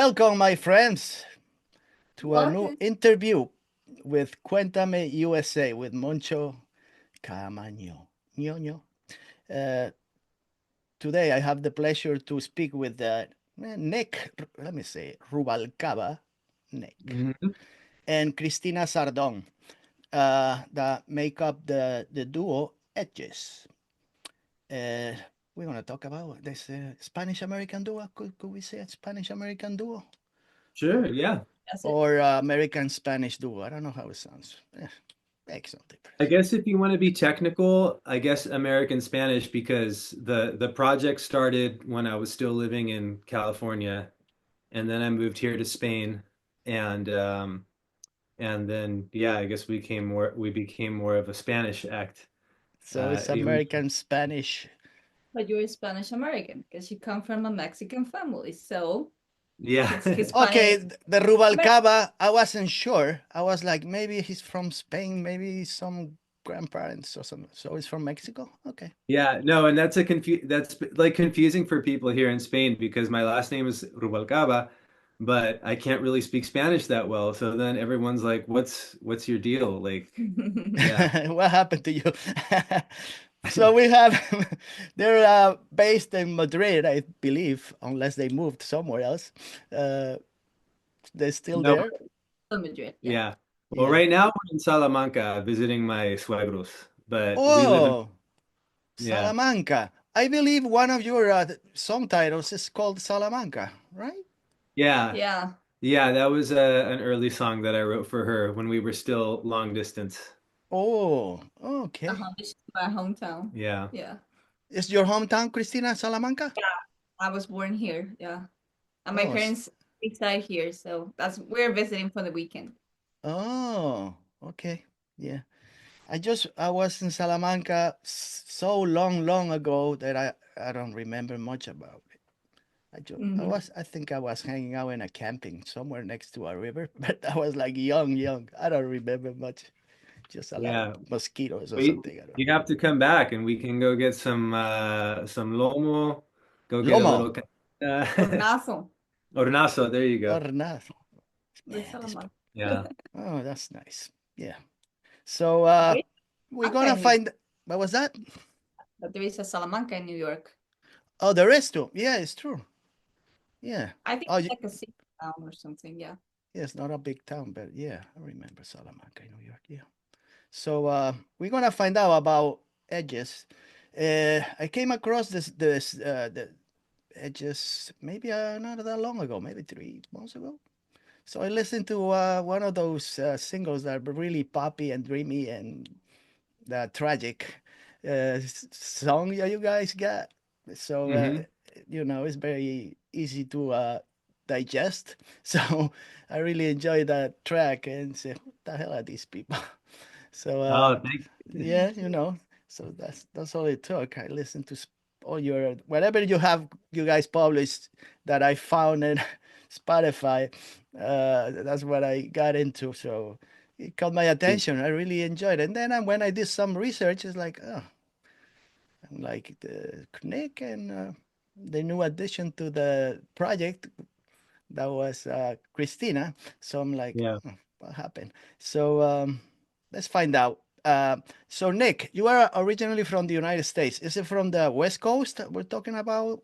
Welcome, my friends, to a new Welcome. interview with Cuentame USA with Moncho Camaño. Ñoño. Uh, Today, I have the pleasure to speak with Nick, let me say, Rubalcaba, Nick, Mhm. and Christina Sardon, that make up the duo Edges. Uh, we're going to talk about this Spanish American duo. Could we say a Spanish American duo? Sure, yeah. That's it. Or American Spanish duo. I don't know how it sounds. Makes no I difference. guess if you want to be technical, I guess American Spanish because the project started when I was still living in California, and then I moved here to Spain, and then yeah, I guess we became more of a Spanish act. So it's Even American Spanish. But you're Spanish American because you come from a Mexican family. So yeah. it's Okay, Hispanic the American. Rubalcaba, I wasn't sure. I was like, maybe he's from Spain, maybe some grandparents or something. So he's from Mexico? Okay. Yeah, no, and that's like confusing for people here in Spain because my last name is Rubalcaba, but I can't really speak Spanish that well. So then everyone's like, "What's your deal?" Like, yeah. What happened to you? So we have, they're based in Madrid, I believe, unless they moved somewhere else. Uh, they're still No, there? Madrid, yeah. yeah. Well, Yeah. right now we're in Salamanca visiting my suegros, but we live in Oh, yeah. Salamanca. I believe one of your song titles is called Salamanca, right? Yeah. Yeah. Yeah, that was an early song that I wrote for her when we were still long distance. Oh, okay. This is my hometown. Yeah. Yeah. Is your hometown Cristina, Salamanca? Yeah. I was born here. Yeah. And my Oh, parents reside here. So we're visiting for the weekend. oh, okay. Yeah. I was in Salamanca so long, long ago that I don't remember much about it. Hmm. I think I was hanging out in a camping somewhere next to a river, but I was like young, young. I don't remember much. Just a lot of Yeah. mosquitoes or We something. I don't you have to come back and we can go get some lomo, go know. get a Lomo little Hornazo hornazo, there you go. or not. de Man, Salamanca. Yeah. oh, that's nice. Yeah. So There is we're Salamanca gonna in New York. find what was that? But there is a Salamanca in New York. Oh, the rest too. Yeah, it's true. Yeah. I think Oh, it's like a city town or something. Yeah. yeah, it's not a big town, but yeah, I remember Salamanca, New York. Yeah. So we're gonna find out about edges. I came across this the edges maybe not that long ago, maybe 3 months ago. So I listened to one of those singles that were really poppy and dreamy and the tragic song that you guys got. So Hmm. it's very easy to digest. So I really enjoyed that track and say, what the hell are these people? So Oh, thanks. yeah, so that's all it took. I listened to all your whatever you guys published that I found in Spotify. That's what I got into. So it caught my attention. I really enjoyed it. And then when I did some research, it's like, oh, I'm like the Nick and the new addition to the project that was Christina. So I'm like, Yeah. oh, what happened? So let's find out. So Nick, you are originally from the United States. Is it from the West Coast that we're talking about?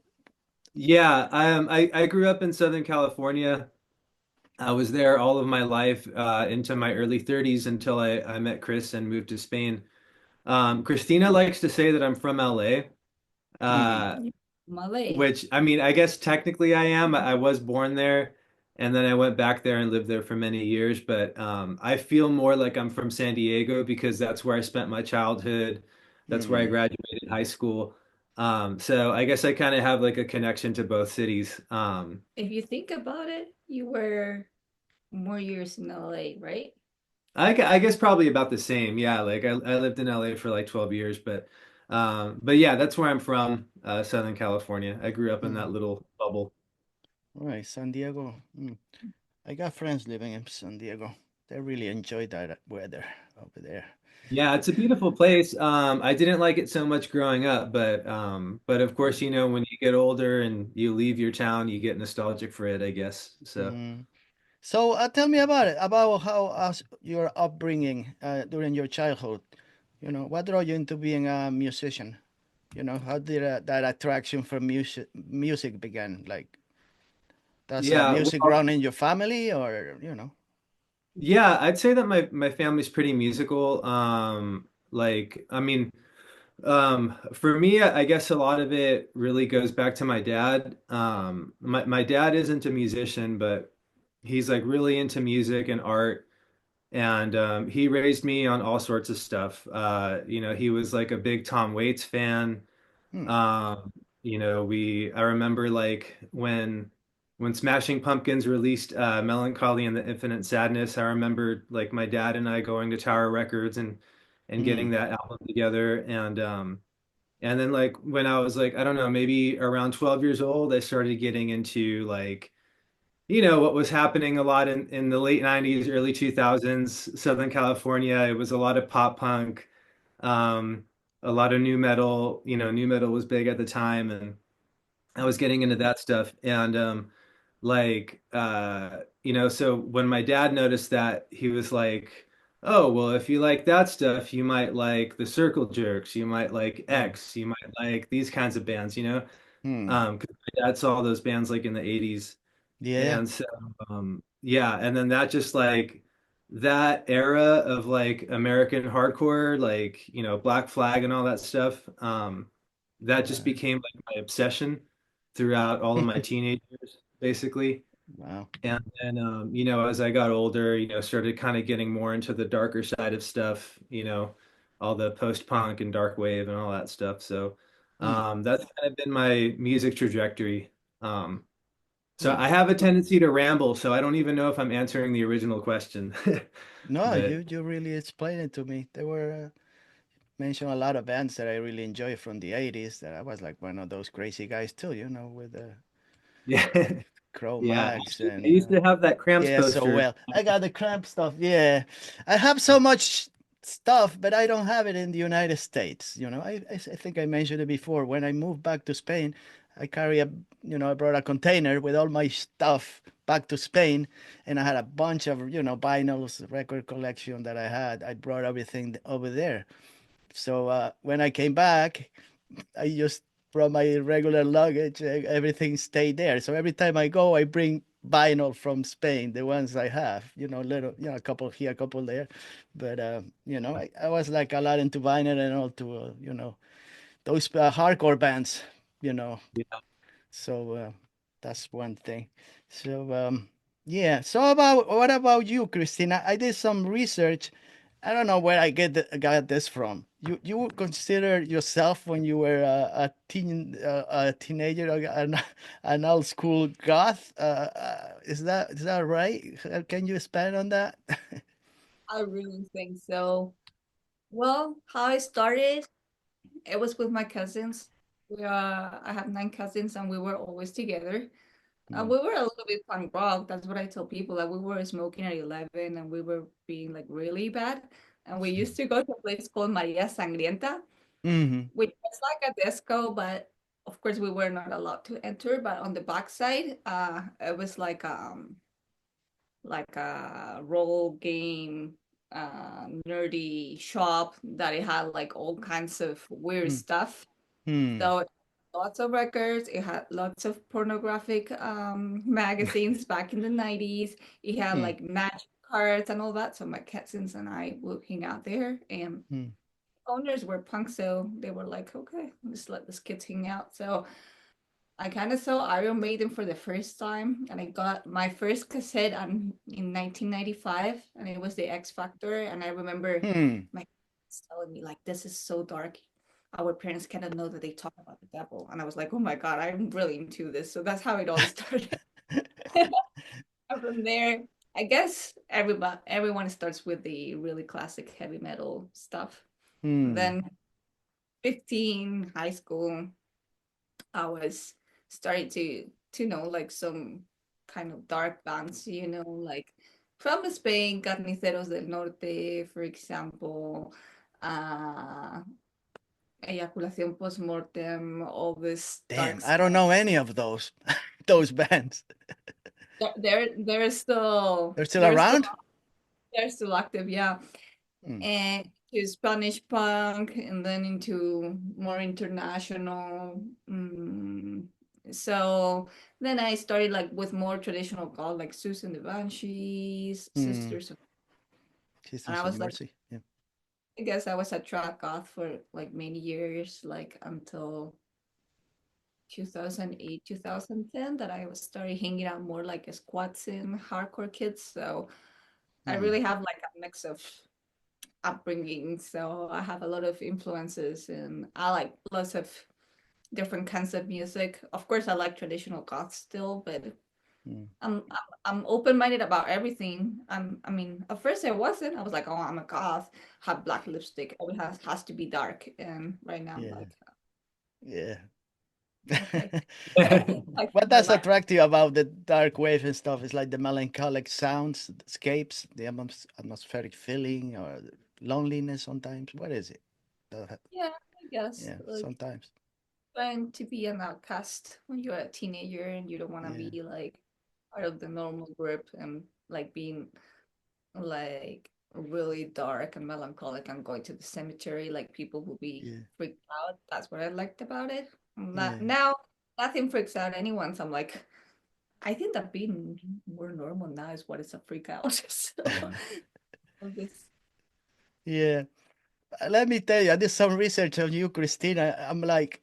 Yeah, I grew up in Southern California. I was there all of my life into my early 30s until I met Chris and moved to Spain. Christina likes to say that I'm from LA, Hmm. uh, Malay. which I mean, I guess technically I am. I was born there and then I went back there and lived there for many years, but I feel more like I'm from San Diego because that's where I spent my childhood. That's where I Hmm. graduated high school. So I guess I kind of have like a connection to both cities. If you think about it, you were more years in LA, right? I guess probably about the same. Yeah, like I lived in LA for like 12 years, but yeah, that's where I'm from, Southern California. I grew up in Hmm. that little bubble. All right, San Diego. I got friends living in San Diego. They really enjoy that weather over there. Yeah, it's a beautiful place. I didn't like it so much growing up, but of course, when you get older and you leave your town, you get nostalgic for it, I guess. So Mm. So tell me about it, about how your upbringing during your childhood. You know, what drew you into being a musician? You know, how did that attraction for music began? Like, does yeah, music well, run in your family, or you know? yeah, I'd say that my family's pretty musical. I mean, for me, I guess a lot of it really goes back to my dad. My dad isn't a musician, but he's like really into music and art. And he raised me on all sorts of stuff. He was like a big Tom Waits fan. Hmm. Um, I remember like when Smashing Pumpkins released Melancholy and the Infinite Sadness, I remember like my dad and I going to Tower Records and getting Hmm. that album together. And then like when I was like, I don't know, maybe around 12 years old, I started getting into like what was happening a lot in the late 90s, early 2000s, Southern California. It was a lot of pop punk, um, a lot of new metal. New metal was big at the time, and I was getting into that stuff. And so when my dad noticed that, he was like, "Oh, well, if you like that stuff, you might like the Circle Jerks, you might like Hmm. X, you might like these kinds of bands, Hmm. 'Cause my dad saw those bands like in the 80s. Yeah. And so, yeah, and then that just like that era of like American hardcore, like, Black Flag and all that stuff, that just Right. became like my obsession throughout all of my teenage years, basically. Wow. And then, as I got older, started kind of getting more into the darker side of stuff, all the post-punk and darkwave and all that stuff. So, Hmm. that's kind of been my music trajectory. Um, so Hmm. I have a tendency to ramble, so I don't even know if I'm answering the original question. No, But you really explained it to me. There were mentioned a lot of bands that I really enjoy from the 80s that I was like one of those crazy guys too, you know, with the yeah, Crow yeah. Max Actually, I and used to have that Cramps yeah, so poster. well. I got the cramp stuff. Yeah. I have so much stuff, but I don't have it in the United States. You know, I think I mentioned it before. When I moved back to Spain, I carry I brought a container with all my stuff back to Spain, and I had a bunch of, vinyls, record collection that I had. I brought everything over there. So when I came back, I just brought my regular luggage. Everything stayed there. So every time I go, I bring vinyl from Spain, the ones I have. Little, a couple here, a couple there. But I was like a lot into vinyl and all to those hardcore bands. You know, Yeah. so that's one thing. So yeah. So about what about you, Christina? I did some research. I don't know where got this from. You would consider yourself when you were a teenager, an old school goth? Is that right? Can you expand on that? I really think so. Well, how I started, it was with my cousins. I have nine cousins, and we were always together. Hmm. We were a little bit punk rock. That's what I tell people. That we were smoking at 11, and we were being like really bad. And we used to go to a place called Maria Sangrienta, Hmm. which was like a disco, but of course we were not allowed to enter. But on the backside, it was like a role game, nerdy shop that it had like all kinds of weird stuff. Hmm. So lots of records. It had lots of pornographic magazines back in the 90s. It had Hmm. like magic cards and all that. So my cousins and I would hang out there. And Hmm. owners were punk, so they were like, okay, let's let the kids hang out. So I kind of saw Iron Maiden for the first time, and I got my first cassette in 1995, and it was the X Factor. And I remember Hmm. my parents telling me, like, this is so dark. Our parents cannot know that they talk about the devil. And I was like, oh my God, I'm really into this. So that's how it all started. And from there, I guess everyone starts with the really classic heavy metal stuff. Hmm. Then 15, high school, I was starting to know like some kind of dark bands, like from Spain, Carniceros del Norte, for example, uh, Eyaculación Postmortem, all this Damn, dark I don't stuff. know any of those those bands. They're still They're still around? they're still active, yeah. Mm, And to Spanish punk, and then into more international. So then I started like with more traditional goth, like Susan the Banshees, mm. Sisters, and Systems I of was like, Mercy. Yeah. I guess I was a track goth for like many years, like until 2008, 2010, that I was started hanging out more like a squats and hardcore kids. So I Mm, really have like a mix of upbringing. So I have a lot of influences, and I like lots of different kinds of music. Of course, I like traditional goth still, but mm. I'm open minded about everything. I mean, at first I wasn't. I was like, oh, I'm a goth, have black lipstick, everything has to be dark. And right now I'm Yeah. like, Yeah. okay, like What my does life. attract you about the dark wave and stuff? It's like the melancholic sounds, the escapes, the atmospheric feeling, or the loneliness sometimes. What is it? Yeah, I guess Yeah, like sometimes. trying to be an outcast when you're a teenager and you don't want to Yeah, be like part of the normal group, and like being like really dark and melancholic and going to the cemetery, like people will be yeah, freaked out. That's what I liked about it. yeah, Now nothing freaks out anyone, so I'm like, I think that being more normal now is what is a freak out. So this, yeah. Let me tell you, I did some research on you, Christina. I'm like,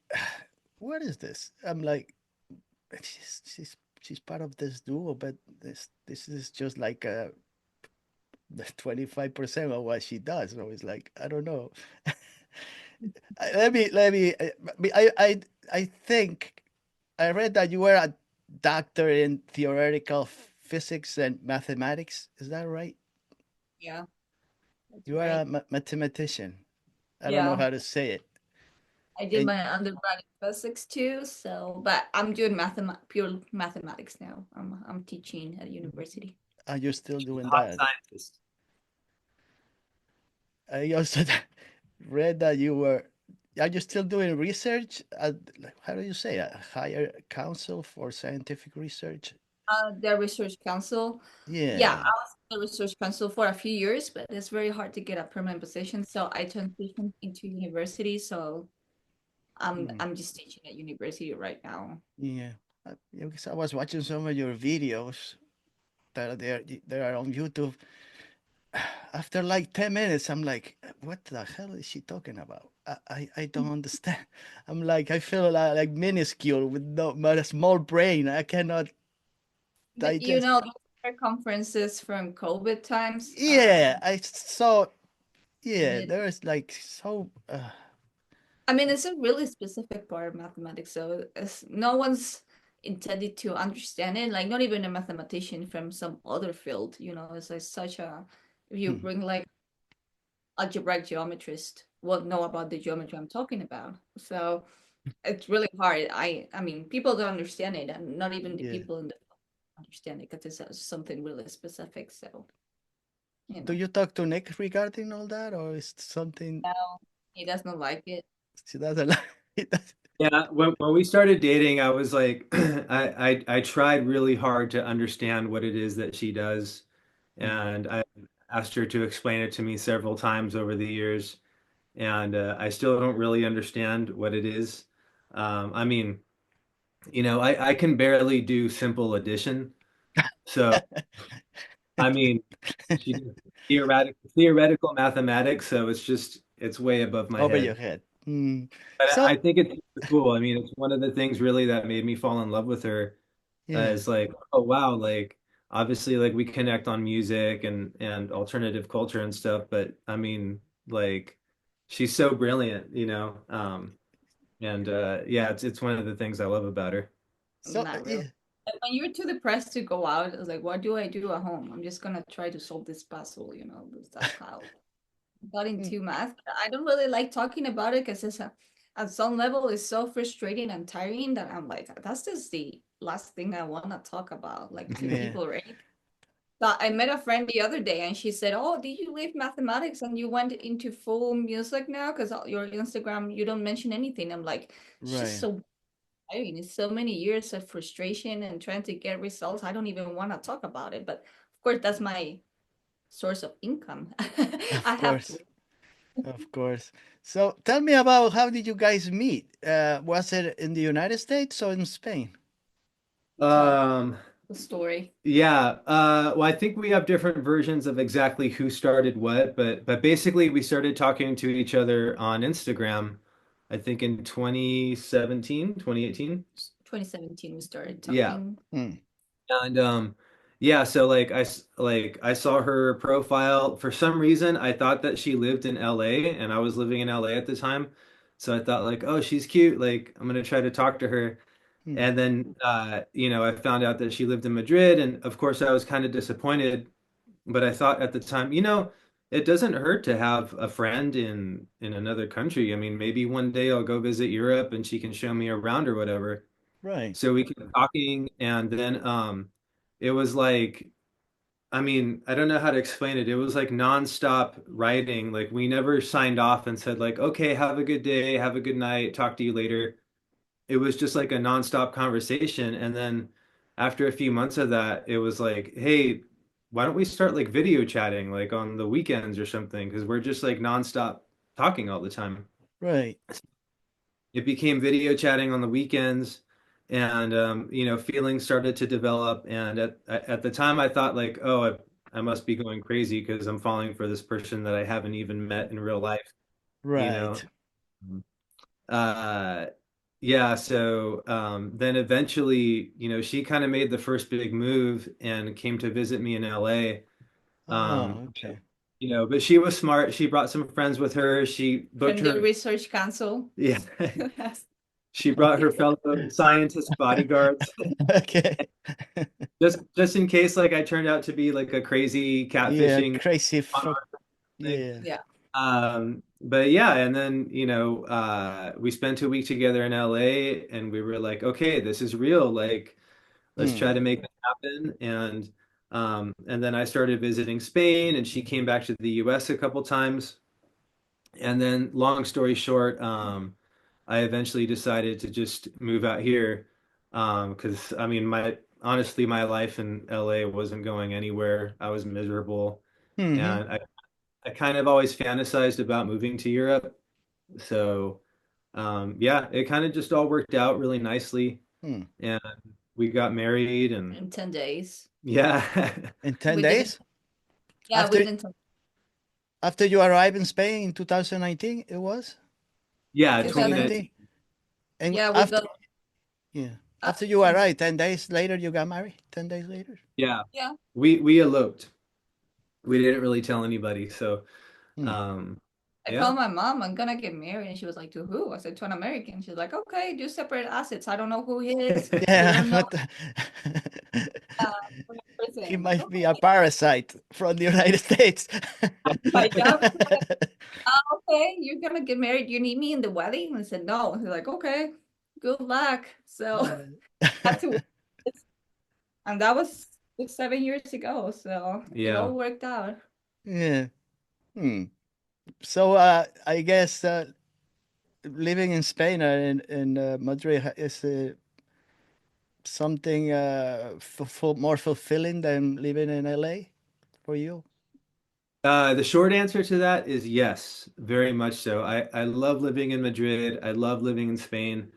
what is this? I'm like, she's part of this duo, but this is just like 25% of what she does. So it's like, I don't know. Let me. I think I read that you were a doctor in theoretical physics and mathematics. Is that right? yeah, that's You are right. a mathematician. I don't know Yeah, how to say it. I did And my undergrad in physics too, so but I'm doing pure mathematics now. I'm teaching at university. are you still doing Hot that? scientist. I also read that you were. Are you still doing research at, like, how do you say, a higher council for scientific research? The research council. Yeah, Yeah. I was in the research council for a few years, but it's very hard to get a permanent position. So I transitioned into university. So Mm, I'm just teaching at university right now. yeah. Yeah, because I was watching some of your videos that are there. They are on YouTube. After like 10 minutes, I'm like, what the hell is she talking about? I don't understand. I'm like, I feel like minuscule with no but a small brain. I cannot But you digest. know, those are conferences from COVID times. Yeah, I saw. Yeah, It, there is like so. I mean, it's a really specific part of mathematics, so no one's intended to understand it. Like, not even a mathematician from some other field. You know, it's like such a. If you Hmm, bring like algebraic geometrist, will know about the geometry I'm talking about. So it's really hard. I mean, people don't understand it, and not even the yeah. people in the understand it because it's something really specific. So you Do know, you talk to Nick regarding all that, or is it something no, he does not like it. she doesn't like? It doesn't- Yeah, when we started dating, I was like, I tried really hard to understand what it is that she does, Hmm, and I asked her to explain it to me several times over the years, and I still don't really understand what it is. I mean, I can barely do simple addition, so I mean, she does theoretical mathematics, so it's way above my over your head. head. Hmm. But So I think it's super cool. I mean, it's one of the things really that made me fall in love with her. yeah. Is like, oh wow, like obviously like we connect on music and alternative culture and stuff, but I mean, like she's so brilliant, and yeah, it's one of the things I love about her. So Not really. yeah. Like, when you're too depressed to go out, it's like, what do I do at home? I'm just gonna try to solve this puzzle. You know, that's how I got Hmm, into math. I don't really like talking about it because at some level it's so frustrating and tiring that I'm like, that's just the last thing I want to talk about, like to yeah. people, right? I met a friend the other day and she said, "Oh, did you leave mathematics and you went into full music now? Because your Instagram, you don't mention anything." I'm like, it's just Right. so tiring. It's so many years of frustration and trying to get results. I don't even want to talk about it. But of course, that's my source of income. I Of have to. course. Of course. So tell me about how did you guys meet? Was it in the United States or in Spain? Tell Um, the story. yeah, well, I think we have different versions of exactly who started what, but basically we started talking to each other on Instagram, I think in 2017, 2018. 2017, we started Yeah. talking. Hmm. And yeah, so like I saw her profile. For some reason, I thought that she lived in LA and I was living in LA at the time. So I thought like, oh, she's cute. Like I'm gonna try to talk to her. Hmm. And then I found out that she lived in Madrid, and of course I was kind of disappointed, but I thought at the time, it doesn't hurt to have a friend in another country. I mean, maybe one day I'll go visit Europe and she can show me around or whatever. Right. So we kept talking, and then it was like, I mean, I don't know how to explain it. It was like nonstop writing. Like we never signed off and said like, okay, have a good day, have a good night, talk to you later. It was just like a nonstop conversation. And then after a few months of that, it was like, hey, why don't we start like video chatting like on the weekends or something? Because we're just like nonstop talking all the time. Right. It became video chatting on the weekends, and feelings started to develop. And at the time, I thought like, oh, I must be going crazy because I'm falling for this person that I haven't even met in real life. You know. Right. Uh, yeah. So then eventually, she kind of made the first big move and came to visit me in LA. Um, Oh, okay. but she was smart. She brought some friends with her. She booked From the her. research council. Yeah. She brought her fellow scientist bodyguards Okay. just in case like I turned out to be like a crazy Yeah, catfishing crazy con fuck. artist thing. Yeah. Yeah. But yeah, and then we spent a week together in LA, and we were like, okay, this is real. Like, let's try Hmm. to make it happen. And then I started visiting Spain, and she came back to the US a couple times. And then, long story short, I eventually decided to just move out here because I mean, my honestly, my life in LA wasn't going anywhere. I was miserable, Hmm. and I kind of always fantasized about moving to Europe. So yeah, it kind of just all worked out really nicely, Hmm. and we got married, and In 10 days. yeah, In 10 We did it. days Yeah, after within 10 after you arrived in Spain in 2019, it was yeah, 2000. 2019. 2019. And Yeah, we after got yeah, uh, after you arrived, 10 days later you got married. 10 days later. Yeah, yeah. we eloped. We didn't really tell anybody, so Hmm. um, I yeah. called my mom, I'm gonna get married. And she was like, to who? I said, to an American. She's like, okay, do separate assets. I don't know who he is. We Yeah, don't know what the- uh, person. he I'm like, might be a okay. parasite from the United States. My job was like, okay, you're gonna get married. You need me in the wedding? I said, no. He's like, okay, good luck. So I had to wait. And that was 6, 7 years ago. So it Yeah. all worked out. Yeah. Hmm. So I guess living in Spain in Madrid is something more fulfilling than living in LA for you. The short answer to that is yes, very much so. I love living in Madrid. I love living in Spain.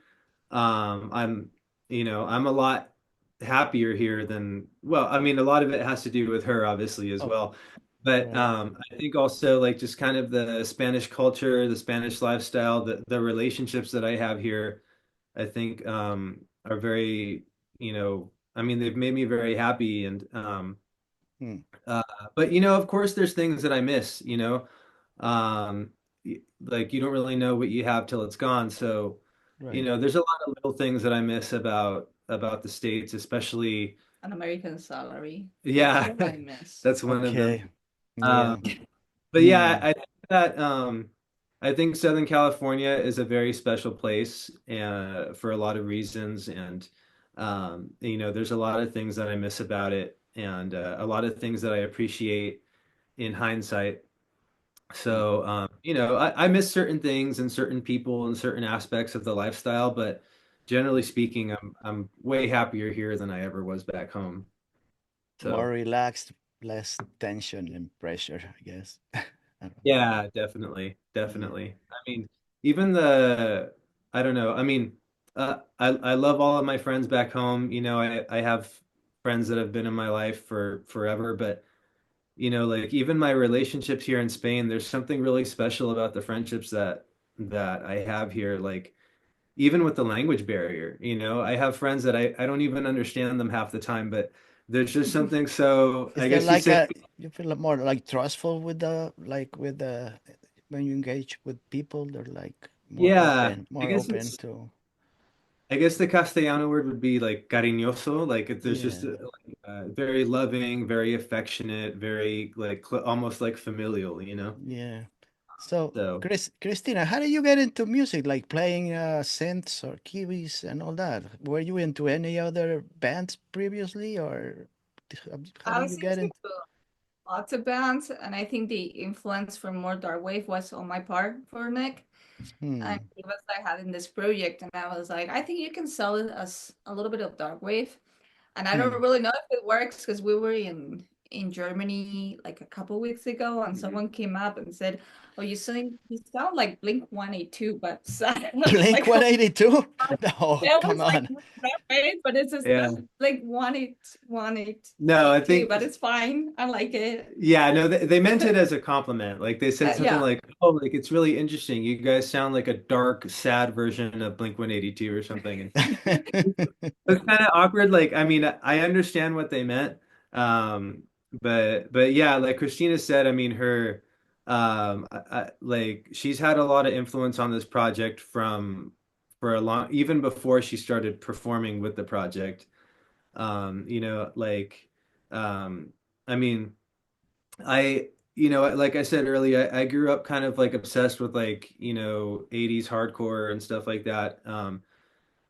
I'm a lot happier here than, well, I mean, a lot of it has to do with her, obviously, as Oh, well. But right. I think also like just kind of the Spanish culture, the Spanish lifestyle, the relationships that I have here, I think are very, I mean, they've made me very happy. And Hmm. uh, but of course, there's things that I miss. Um, like you don't really know what you have till it's gone. So, Right. there's a lot of little things that I miss about the States, especially. An American salary. That's Yeah, what I miss. that's one of them. Okay. Yeah. Um, but yeah, Hmm. I think that I think Southern California is a very special place for a lot of reasons, and there's a lot of things that I miss about it. and a lot of things that I appreciate in hindsight. So, I miss certain things and certain people and certain aspects of the lifestyle, but generally speaking, I'm way happier here than I ever was back home. More So, relaxed, less tension and pressure, I guess. I don't know. yeah, definitely, Yeah. definitely. I mean, even I don't know. I mean, I love all of my friends back home. I have friends that have been in my life for forever, but like even my relationships here in Spain, there's something really special about the friendships that I have here. Like even with the language barrier, I have friends that I don't even understand them half the time, but there's just something so, Is I there guess you like say, a you feel more like trustful with the like with the when you engage with people, they're like yeah, I more guess open it's to I guess the Castellano word would be like cariñoso, like there's just yeah. very loving, very affectionate, very like almost like familial. Yeah. So, So Christina, how did you get into music, like playing synths or keys and all that? Were you into any other bands previously, or how I did was you get into in? lots of bands, and I think the influence from more Darkwave was on my part for Nick. And Hmm. he was like having this project, and I was like, I think you can sell it as a little bit of Darkwave. And I don't Hmm. really know if it works because we were in Germany like a couple weeks ago, and someone came up and said, "Oh, you sound like Blink 182, but sad." And I was Blink like, "Oh, 182? No, yeah," I come was like, on. "Not right," but it's just yeah, Blink 182, no, I but think it's fine. I like it. yeah, no, they meant it as a compliment. Like they said something Yeah, like, "Oh, like it's really interesting. You guys sound like a dark, sad version of Blink-182 or something." And it's kind of awkward. Like, I mean, I understand what they meant. But yeah, like Christina said, I mean, like she's had a lot of influence on this project for a long, even before she started performing with the project. Like, um, I mean, like I said earlier, I grew up kind of like obsessed with like, 80s hardcore and stuff like that.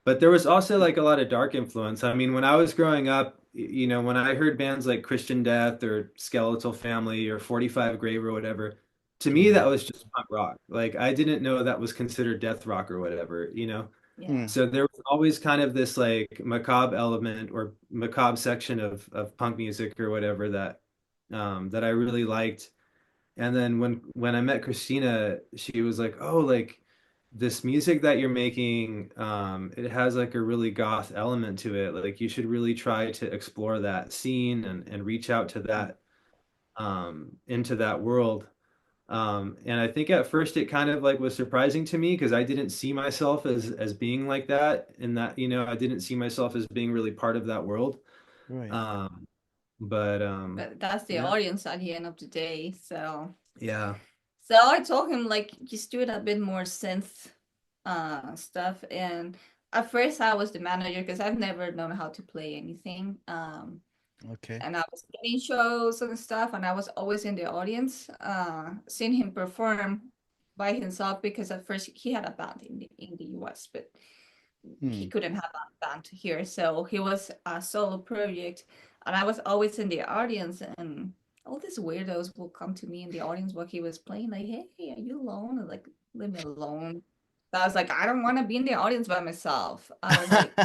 But there was also like a lot of dark influence. I mean, when I was growing up, when I heard bands like Christian Death or Skeletal Family or 45 Grave or whatever, to me Hmm. that was just punk rock. Like I didn't know that was considered death rock or whatever. yeah. Hmm. So there was always kind of this like macabre element or macabre section of punk music or whatever that I really liked. And then when I met Christina, she was like, "Oh, like this music that you're making, it has like a really goth element to it. Like you should really try to explore that scene and reach out to that into that world." And I think at first it kind of like was surprising to me because I didn't see myself as being like that, and that I didn't see myself as being really part of that world. Right. Um, but But that's the yeah, audience at the end of the day. yeah. So I told him like just do it a bit more synth stuff. And at first I was the manager because I've never known how to play anything. Okay. And I was getting shows and stuff, and I was always in the audience, seeing him perform by himself because at first he had a band in the US, but he Hmm. couldn't have a band here. So he was a solo project, and I was always in the audience, and all these weirdos will come to me in the audience while he was playing, like, "Hey, are you alone?" And like, "Leave me alone." So I was like, I don't want to be in the audience by myself. I was like,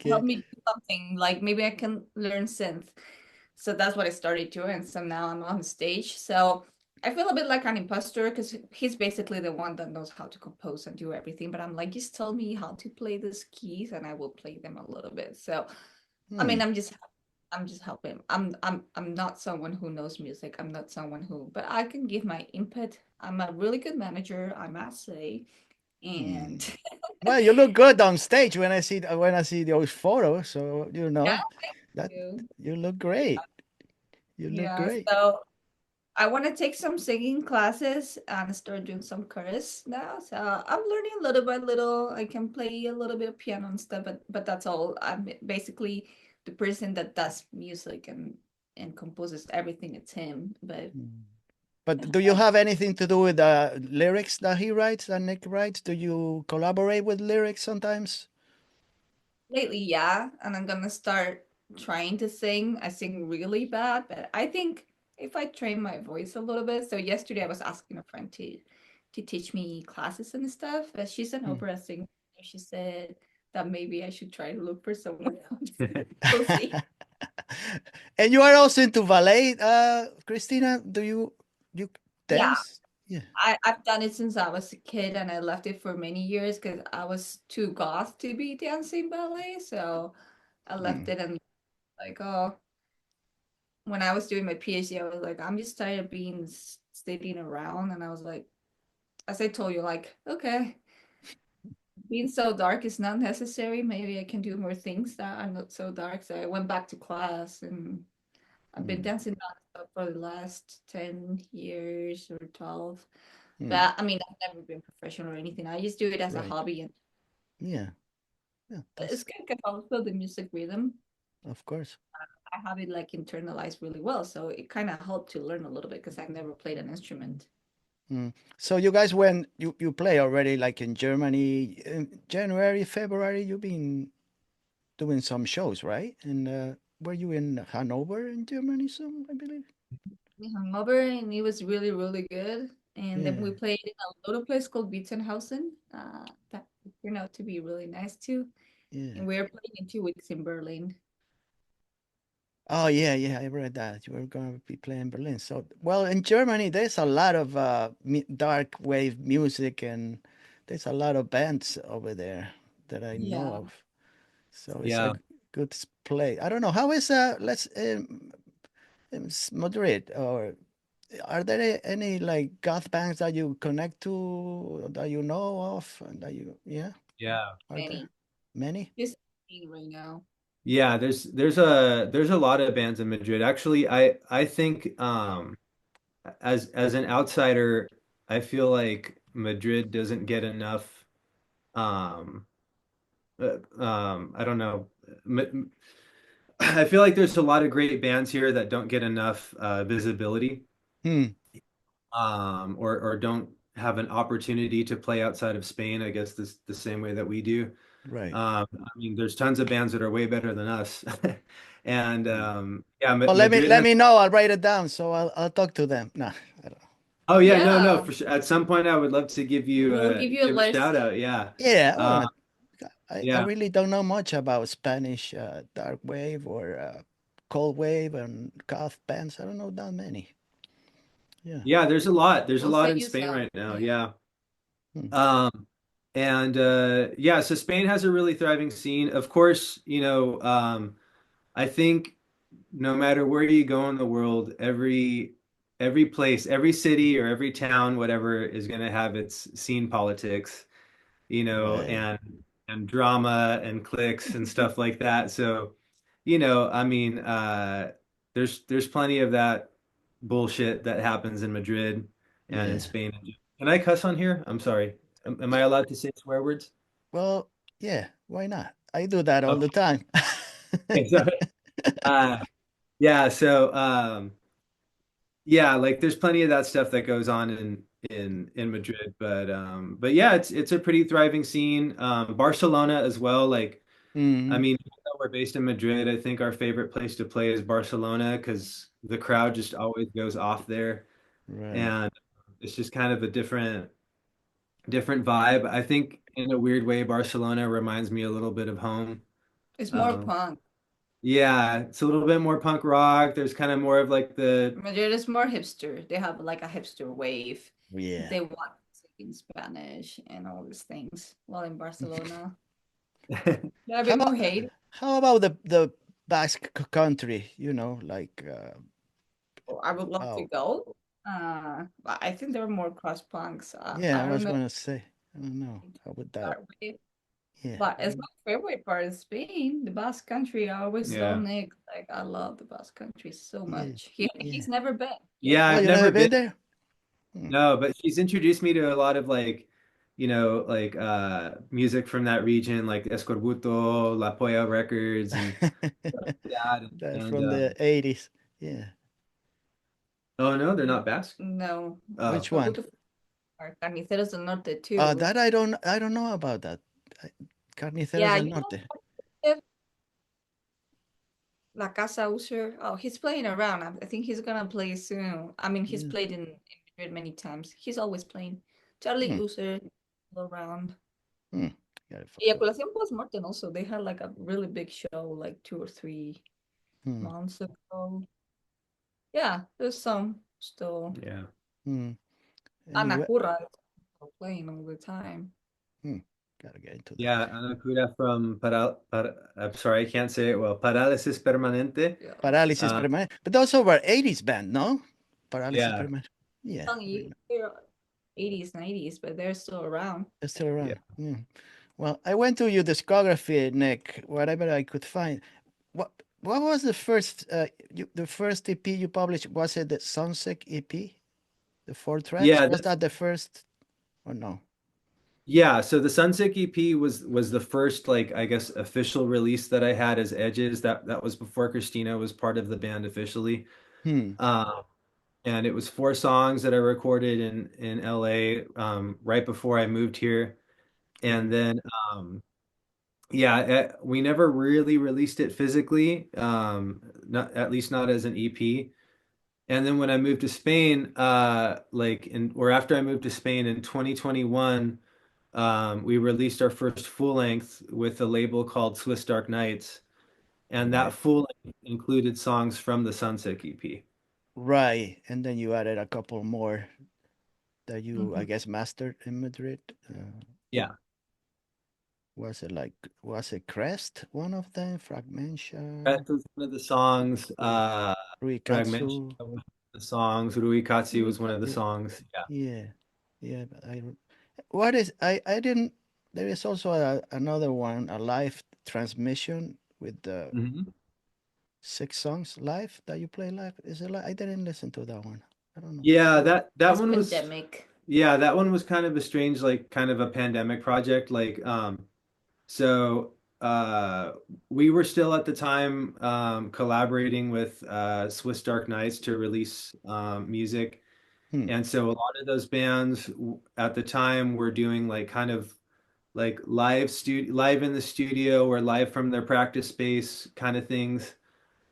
help Okay. me do something. Like maybe I can learn synth. So that's what I started doing. So now I'm on stage. So I feel a bit like an imposter because he's basically the one that knows how to compose and do everything. But I'm like, just tell me how to play these keys and I will play them a little bit. So I Hmm. mean, I'm just helping. I'm not someone who knows music. I'm not someone who, but I can give my input. I'm a really good manager, I must say. Hmm. And Well, you look good on stage when I see those photos. So yeah, that you. you look great. You look Yeah, great. so I want to take some singing classes and start doing some chorus now. So I'm learning little by little. I can play a little bit of piano and stuff, but that's all. I'm basically the person that does music and composes everything. It's him. But Hmm. But do you have anything to do with the lyrics that he writes, that Nick writes? Do you collaborate with lyrics sometimes? lately, yeah, and I'm gonna start. trying to sing. I sing really bad, but I think if I train my voice a little bit. So yesterday I was asking a friend to teach me classes and stuff, but she's an Hmm. opera singer. She said that maybe I should try to look for someone else. We'll see. And you are also into ballet, Christina? Do you Yeah, dance? Yeah. I've done it since I was a kid and I left it for many years because I was too goth to be dancing ballet. So I left Hmm. it and like, oh, when I was doing my PhD, I was like, I'm just tired of being sitting around. And I was like, as I told you, like, okay, being so dark is not necessary. Maybe I can do more things that are not so dark. So I went back to class and I've been Hmm. dancing nonstop for the last 10 years or 12. Hmm. But I mean, I've never been professional or anything. I just do it as a Right. hobby and Yeah. Yeah. it's That's good because also the music rhythm, of course. I have it like internalized really well. So it kind of helped to learn a little bit because I've never played an instrument. Mm. So you guys, when you play already, like in Germany, in January, February, you've been doing some shows, right? And were you in Hanover in Germany, some I believe? We hung over and it was really, really good. And then we Yeah. played in a little place called Wittenhausen. That turned out to be really nice too. Yeah. And we are playing in 2 weeks in Berlin. Oh yeah, yeah, I read that you were going to be playing Berlin. So, well, in Germany, there's a lot of dark wave music, and there's a lot of bands over there that I know Yeah. of. So it's a Yeah. good play. I don't know how is let's Madrid, or are there any like goth bands that you connect to that you know of and that you, yeah, Yeah. are there Many. many? Just right now. Yeah, there's a lot of bands in Madrid. Actually, I think as an outsider, I feel like Madrid doesn't get enough um I don't know. I feel like there's a lot of great bands here that don't get enough visibility, Hmm. or don't have an opportunity to play outside of Spain, I guess the same way that we do. Right. I mean, there's tons of bands that are way better than us. And Hmm. yeah, Well, Madrid let has. me know. I'll write it down so I'll talk to them. Nah, I don't. Oh yeah, no, no, Yeah. for sure. At some point, I would love to We'll give you a give a shout list. out. Yeah, Yeah, I uh, wanna. I yeah, really don't know much about Spanish dark wave or cold wave and goth bands. I don't know that many. Yeah. yeah. There's a lot. There's a We'll lot send in you Spain some. right now. Yeah. Yeah. Hmm. Um, and yeah, so Spain has a really thriving scene. Of course, I think no matter where you go in the world, every place, every city or every town, whatever, is going to have its scene politics, Right. and drama and cliques and stuff like that. So, I mean, there's plenty of that bullshit that happens in Madrid and in Yeah. Spain. Can I cuss on here? I'm sorry. Am I allowed to say swear words? Well, yeah. Why not? I do that all the Okay, time. sorry. Uh, yeah, so yeah, like there's plenty of that stuff that goes on in Madrid, but yeah, it's a pretty thriving scene. Barcelona as well. Like, I Hmm. mean, even though we're based in Madrid, I think our favorite place to play is Barcelona because the crowd just always goes off there, Right. and it's just kind of a different vibe. I think in a weird way, Barcelona reminds me a little bit of home. It's more Um, punk. yeah, it's a little bit more punk rock. There's kind of more of like the Madrid is more hipster. They have like a hipster wave. Yeah. They want to speak in Spanish and all these things. While in Barcelona, they're a How bit about more hate. the Basque country? Like I would love to oh go. But I think they're more cross punks. yeah, I I don't was know gonna say. I don't know. How would that? that way. Yeah. But it's my favorite part of Spain, the Basque Country. I always tell yeah. Nick, like, I love the Basque Country so Yeah. much. Yeah. He's never been. Yeah, Oh, I've you never never been. been there? Hmm. No, but she's introduced me to a lot of like, like music from that region, like Escorbuto, La Polla Records, and that. That's And from the 80s. Yeah. oh no, they're not Basque. No, Oh, Which one? Escorbuto are Carniceros del Norte too. That I don't know about that. I- Carniceros Yeah, del you Norte. know, La Casa User. Oh, he's playing around. I think he's gonna play soon. I mean, he's Yeah. played in Madrid many times. He's always playing. Charlie Hmm. User around. Hmm. Gotta follow. Eyaculación Postmortem also. They had like a really big show like 2 or 3 Hmm. months ago. Yeah, there's some still. Yeah. Hmm. Anyway, Anakura is still playing all the time. hmm. Gotta get into that. Yeah, Ana Cura from I'm sorry, I can't say it well. Parálisis Permanente. Yeah. Paralysis Uh, Permanente. But those were 80s band, no? Paralysis yeah, Permanente. Yeah. Young, they're 80s, 90s, but they're still around. They're still yeah. around. Hmm. Well, I went to your discography, Nick, whatever I could find. What was the first the first EP you published? Was it the Sunset EP? The 4 tracks? Yeah, Was that the first or no? yeah. So the Sunset EP was the first like I guess official release that I had as Edges. That was before Christina was part of the band officially. Hmm. Um, and it was 4 songs that I recorded in LA right before I moved here. And Right. then yeah, we never really released it physically, not at least not as an EP. And then when I moved to Spain, like in or after I moved to Spain in 2021, we released our first full length with a label called Swiss Dark Nights, and that Right. full length included songs from the Sunset EP. Right. And then you added a couple more that you, I Mhm. guess, mastered in Madrid. Yeah, Was it like, was it Crest, one of them? that Fragmentia, was one of the songs. Fragment Ruikatsu. was one of the songs. Ruikatsu was one of the Yeah. songs. Yeah. Yeah. Yeah. But what is, I didn't, there is also another one, a live transmission with the Mhm. 6 songs live that you play live. Is it like, I didn't listen to that one. I don't know. Yeah, that That's one was pandemic. yeah, that one was kind of a strange, like kind of a pandemic project. Like so we were still at the time collaborating with Swiss Dark Knights to release music. Hmm. And so a lot of those bands at the time were doing like kind of like live in the studio or live from their practice space kind of things.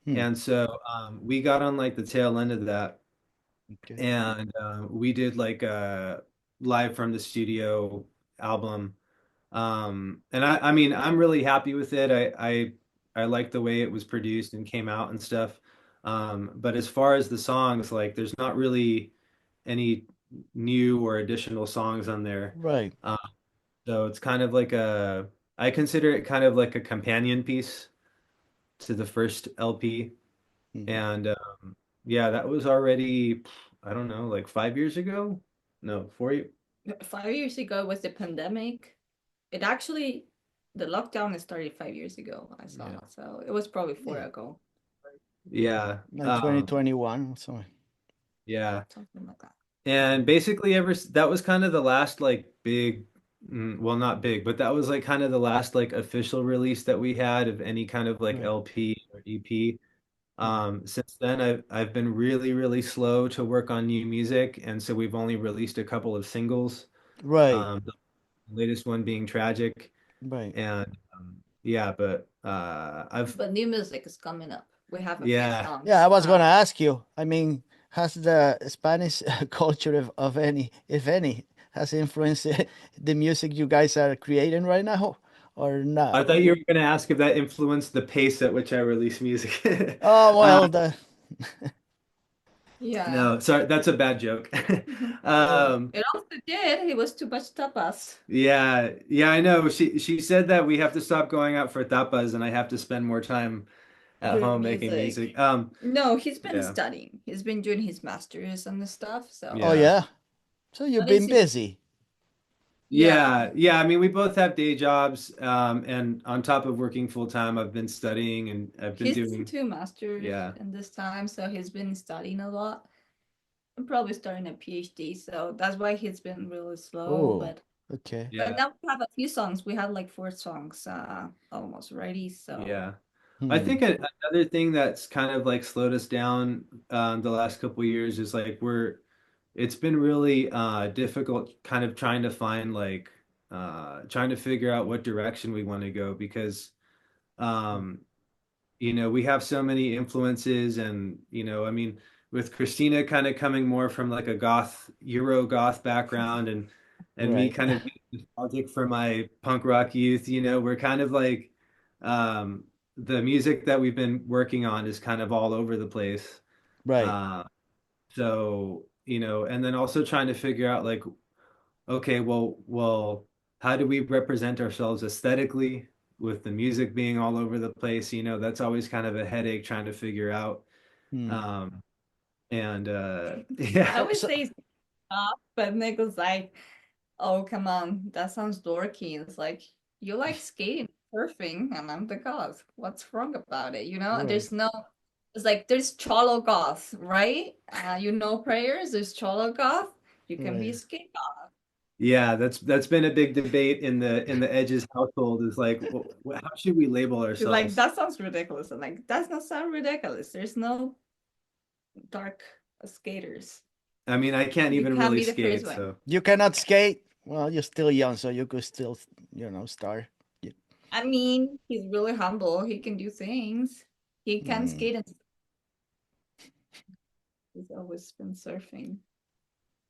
Hmm. And so we got on like the tail end of that. Okay. And we did like a live from the studio album. And I mean, I'm really happy with it. I like the way it was produced and came out and stuff. But as far as the songs, like there's not really any new or additional songs on there. Right. Um, so it's kind of like I consider it kind of like a companion piece to the first LP. Hmm. And yeah, that was already, I don't know, like 5 years ago? No, 4 years. 5 years ago was the pandemic. It actually, the lockdown started 5 years ago, I saw. Yeah. So it was probably four Yeah. ago, Yeah. Like 2021. So. Yeah. something like that. And basically that was kind of the last like big, well, not big, but that was like kind of the last like official release that we had of any kind of like Right. LP or EP. Hmm. Since then I've been really, really slow to work on new music, and so we've only released a couple of singles. Right. The latest one being Tragic. Right. And yeah, but I've But new music is coming up. We have a few yeah. Yeah, songs. I was gonna ask you. I mean, has the Spanish culture of any, if any, has influenced the music you guys are creating right now, or I not? thought you were going to ask if that influenced the pace at which I release music. Oh Uh, well, the Yeah. no, sorry, that's a bad joke. yeah, Um, It also did. It was too much tapas. yeah, yeah, I know. She said that we have to stop going out for tapas and I have to spend more time at Doing home making music. music. No, he's been Yeah, studying. He's been doing his masters and the stuff. oh So yeah. yeah. So you've that is been his, busy. yeah. Yeah, yeah. I mean, we both have day jobs, and on top of working full time, I've been studying and I've been He's done doing, 2 masters yeah, in this time, so he's been studying a lot. I'm probably starting a PhD, so that's why he's been really slow. Oh, But okay. but yeah, now we have a few songs. We have like 4 songs almost ready. So yeah. I Hmm. think another thing that's kind of like slowed us down the last couple of years is like it's been really difficult kind of trying to find like trying to figure out what direction we want to go because um we have so many influences and, I mean, with Christina kind of coming more from like a Euro goth background and me Right. kind of being nostalgic for my punk rock youth, we're kind of like um, the music that we've been working on is kind of all over the place. Right. Uh, so, and then also trying to figure out like, okay, well, how do we represent ourselves aesthetically with the music being all over the place? That's always kind of a headache trying to figure out. Hmm. Um, and I yeah, So would so say stop, but Nick was like, "Oh, come on, that sounds dorky." It's like you like skating, surfing, and I'm the goth. What's wrong about it? right. There's no. It's like there's cholo goth, right? Prayers. There's cholo goth. You can be a Right. skate goth. yeah, that's been a big debate in the Edges household is like, how should we label She's like, ourselves? that sounds ridiculous. I'm like, does not sound ridiculous. There's no dark skaters. I mean, I can't You even can really be the first skate, one. so You cannot skate. Well, you're still young, so you could still, start. Y- I mean, he's really humble. He can do things. He can Hmm. skate and he's always been surfing.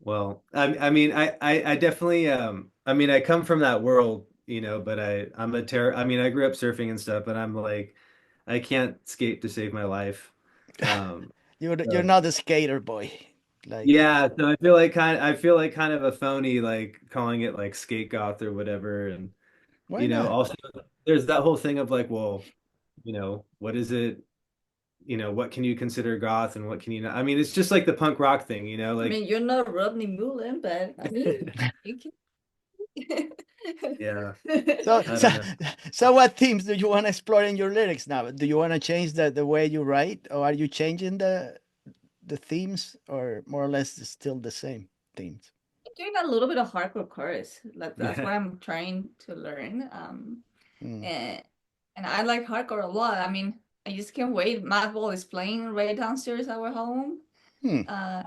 well, I mean, I definitely, I mean, I come from that world, but I mean, I grew up surfing and stuff, but I'm like, I can't skate to save my life. Um, You're so not a skater boy. Like, yeah, so I feel like kind of a phony, like calling it like skate goth or whatever, and why not? also there's that whole thing of like, well, what is it? What can you consider goth and what can you not? I mean, it's just like the punk rock thing, I like mean, you're not Rodney Mullen, but I mean, you can. yeah, So, I so, don't know. so what themes do you want to explore in your lyrics now? Do you want to change the way you write, or are you changing the themes, or more or less it's still the same themes? Doing a little bit of hardcore chorus. Like that's Yeah. what I'm trying to learn. Hmm. And I like hardcore a lot. I mean, I just can't wait. Madball is playing right downstairs at our home. Hmm. Uh,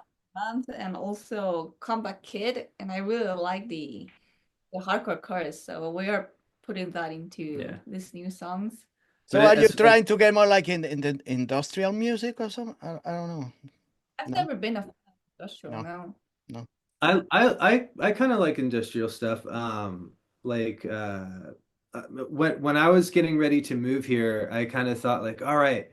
and also Comeback Kid, and I really like the hardcore chorus. So we are putting that into Yeah. these new songs. But So, are you as trying to get more like in the industrial music or something? I don't know. I've No, never been a fan of industrial, no, no. no. I kind of like industrial stuff. Like when I was getting ready to move here, I kind of thought like, all right,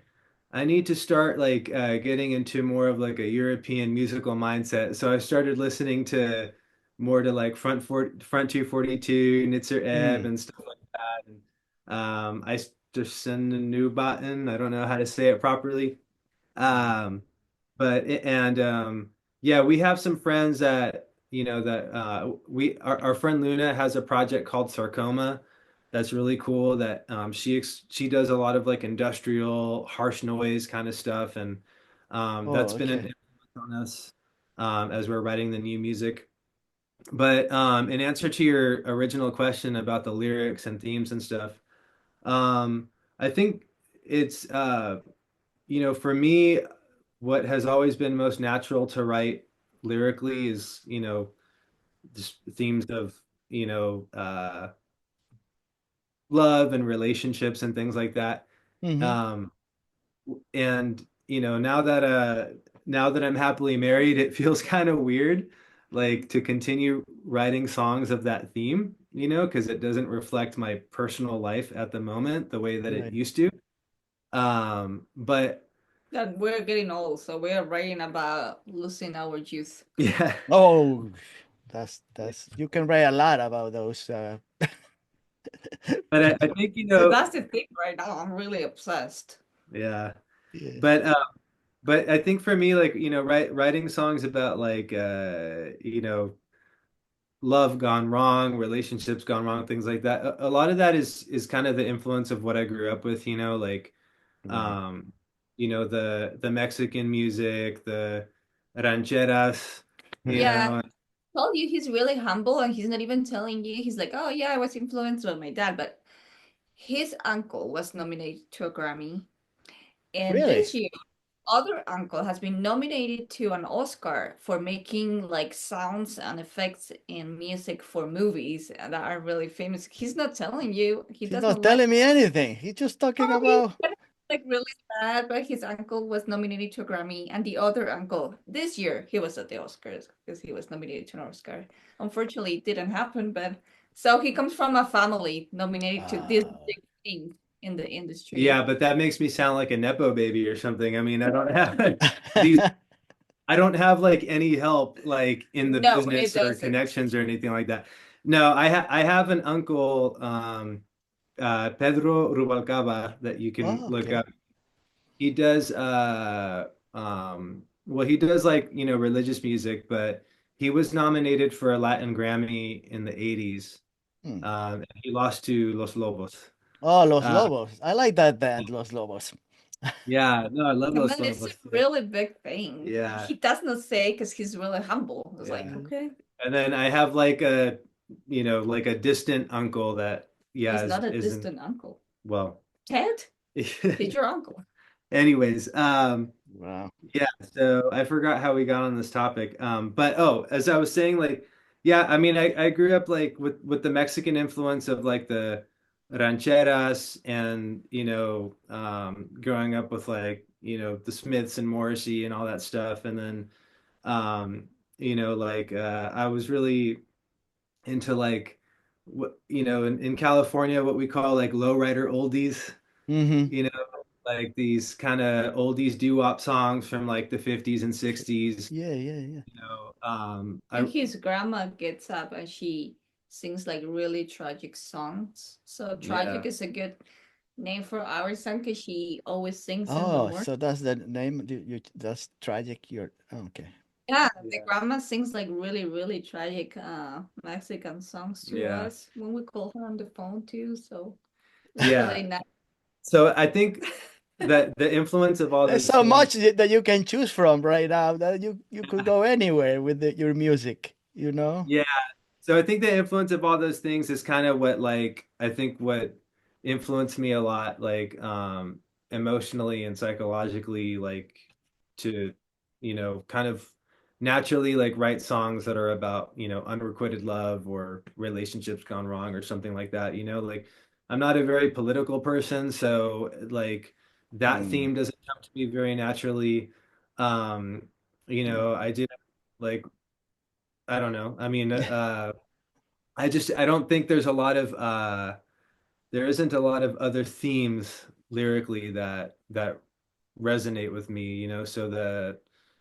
I need to start like getting into more of like a European musical mindset. So I started listening to more to like Front 242, Nitzer Ebb Hmm. and stuff like that. And I just send a new button. I don't know how to say it properly. Right. Um, and yeah, we have some friends that that our friend Luna has a project called Sarcoma that's really cool that she does a lot of like industrial harsh noise kind of stuff and Oh, that's been an okay. influence on us as we're writing the new music. But in answer to your original question about the lyrics and themes and stuff, I think it's for me, what has always been most natural to write lyrically is, just themes of, you know, uh, love and relationships and things like that. Mm-hmm. Um, and now that I'm happily married, it feels kind of weird, like to continue writing songs of that theme, because it doesn't reflect my personal life at the moment the way that it Right. used to. But That we're getting old, so we are writing about losing our youth. yeah. Oh, that's you can write a lot about those. But I think, That's the thing right now. I'm really obsessed. yeah. Yeah. But I think for me, like, writing songs about like love gone wrong, relationships gone wrong, things like that. A lot of that is kind of the influence of what I grew up with, like Right. um, the Mexican music, the rancheras, you Yeah, know. told you he's really humble and he's not even telling you. He's like, oh yeah, I was influenced by my dad, but his uncle was nominated to a Grammy. And Really? this year, other uncle has been nominated to an Oscar for making like sounds and effects in music for movies that are really famous. He's not telling you. He He's doesn't not like telling me anything. He's just talking oh, about. like really sad, but his uncle was nominated to a Grammy, and the other uncle this year he was at the Oscars because he was nominated to an Oscar. Unfortunately, it didn't happen, but so he comes from a family nominated to this Uh, big thing in the industry. Yeah, but that makes me sound like a nepo baby or something. I mean, I don't have these I don't have like any help like in the No, it business or doesn't. connections or anything like that. No, I have an uncle, Pedro Rubalcaba, that you can oh, look okay. up. He does well, he does like, religious music, but he was nominated for a Latin Grammy in the 80s. Hmm. And he lost to Los Lobos. Oh, Los Uh, Lobos. I like that band, Los Lobos. yeah, no, I love I Los mean, it's a Lobos too. really big thing. Yeah. He does not say because he's really humble. It's like, Yeah. Yeah. okay, And then I have like like a distant uncle that, yeah, he's not a isn't, distant uncle. well. Ted, he's your uncle. Anyways, Wow. yeah, so I forgot how we got on this topic. But oh, as I was saying, like, yeah, I mean, I grew up like with the Mexican influence of like the rancheras and, growing up with like, the Smiths and Morrissey and all that stuff. And then, like, I was really into like what in California what we call like lowrider oldies, Mm-hmm. you know, like these kind of oldies doo-wop songs from like the 50s and 60s. Yeah, yeah, yeah. I And his grandma gets up and she sings like really tragic songs. So yeah, tragic is a good name for our son because she always sings in the Oh, morning. so that's the name. That's tragic. You're okay. Yeah, the yeah, grandma sings like really, really tragic Mexican songs to yeah, us when we call her on the phone too. So it's yeah. really nice. So I think that the influence of all There's those so things, much that you can choose from right now that you could go anywhere with your music. You know. yeah. So I think the influence of all those things is kind of what like I think what influenced me a lot, like emotionally and psychologically, like to, kind of naturally like write songs that are about, unrequited love or relationships gone wrong or something like that, like I'm not a very political person, so like that Mm. theme doesn't come to me very naturally. Um, I did like I don't know. I mean, I don't think there's a lot of there isn't a lot of other themes lyrically that resonate with me, so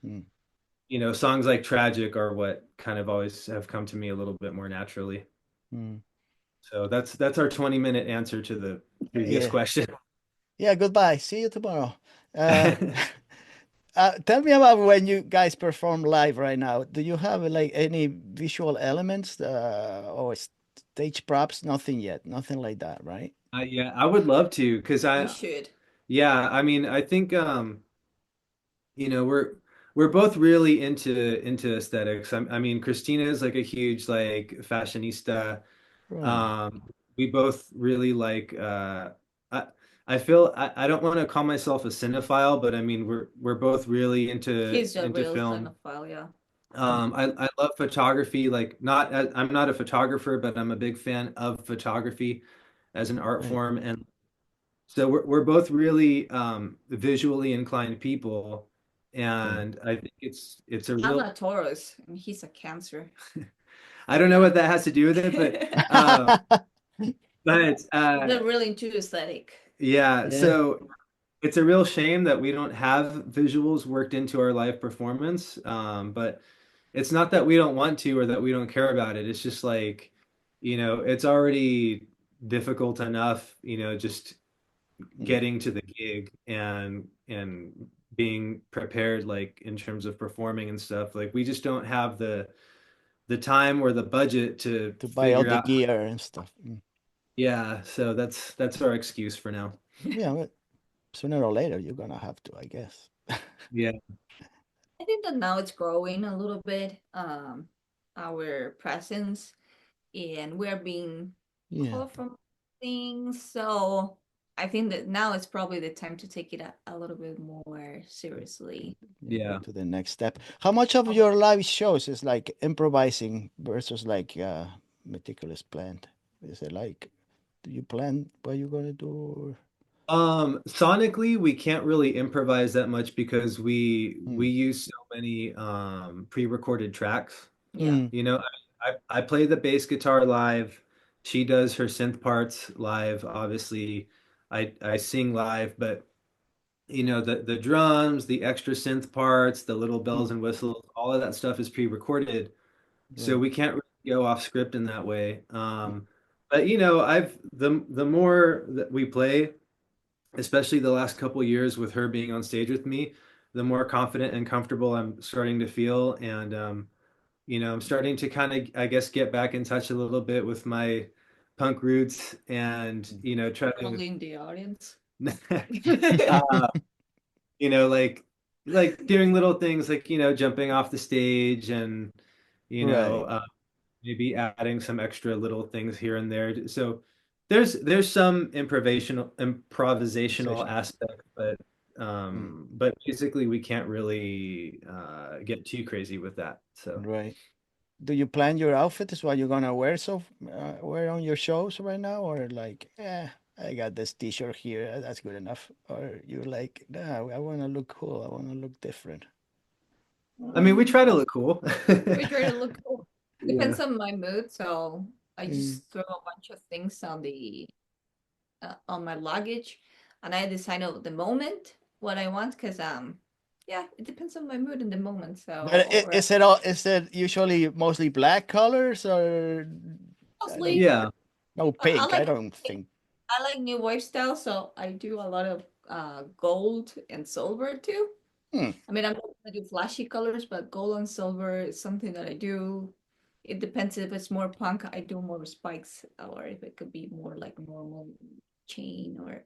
Mm. songs like Tragic are what kind of always have come to me a little bit more naturally. Mm. So that's our 20-minute answer to the previous Yeah. question. Yeah. Goodbye. See you tomorrow. Uh, tell me about when you guys perform live right now. Do you have like any visual elements or stage props? Nothing yet. Nothing like that, right? Yeah, I would love to because You should. yeah, I mean, I think we're both really into aesthetics. I mean, Christina is like a huge like fashionista. Right. Um, we both really like I I feel I don't want to call myself a cinephile, but I mean we're both really into He's a into real film. cinephile, yeah. I love photography. Like not I'm not a photographer, but I'm a big fan of photography as an art Right. form, and so we're both really visually inclined people, Okay. and I think it's a I'm real. a Taurus and he's a Cancer. I don't know what that has to do with it, but They're really into aesthetic. yeah. Yeah. So it's a real shame that we don't have visuals worked into our live performance. But it's not that we don't want to or that we don't care about it. It's just like, it's already difficult enough, just Mm. getting to the gig and being prepared like in terms of performing and stuff. Like we just don't have the time or the budget to To buy all figure the out. gear and stuff. Mm. Yeah, so that's our excuse for now. Yeah, but sooner or later you're gonna have to, I guess. Yeah. I think that now it's growing a little bit, our presence, and we're being Yeah. called from things. So I think that now it's probably the time to take it a little bit more seriously. Yeah, go Yeah. to the next step. How much of your live shows is like improvising versus like meticulous planned? Is it like do you plan what you're gonna do? Sonically, we can't really improvise that much because we Mm. use so many pre-recorded tracks. Yeah. Mm. You know, I play the bass guitar live. She does her synth parts live. Obviously, I sing live, but the drums, the extra synth parts, the little bells Mm. and whistles, all of that stuff is pre-recorded. So Right. we can't really go off script in that way. But I've the more that we play, especially the last couple of years with her being on stage with me, the more confident and comfortable I'm starting to feel. And I'm starting to kind of, I guess, get back in touch a little bit with my punk roots and, Mm. try to, Only in the audience. uh, like doing little things like, jumping off the stage and, you know, Right. uh, maybe adding some extra little things here and there. So there's some improvisational Session. aspect, but Mm. basically we can't really get too crazy with that. So Right. Do you plan your outfits what you're gonna wear wear on your shows right now, or like, I got this T-shirt here, that's good enough, or you're like, nah, I want to look cool, I want to look different. I mean, we Mm, try to look cool. we try to look cool. Yeah. Depends on my mood, so I Mm. just throw a bunch of things on my luggage, and I decide at the moment what I want because yeah, it depends on my mood in the moment. But So or is it usually mostly black colors, or I don't, mostly Yeah. no I pink? I like don't think. I like new wave style, so I do a lot of gold and silver too. Hmm. I mean, I'm not gonna do flashy colors, but gold and silver is something that I do. It depends if it's more punk, I do more spikes, or if it could be more like normal chain, or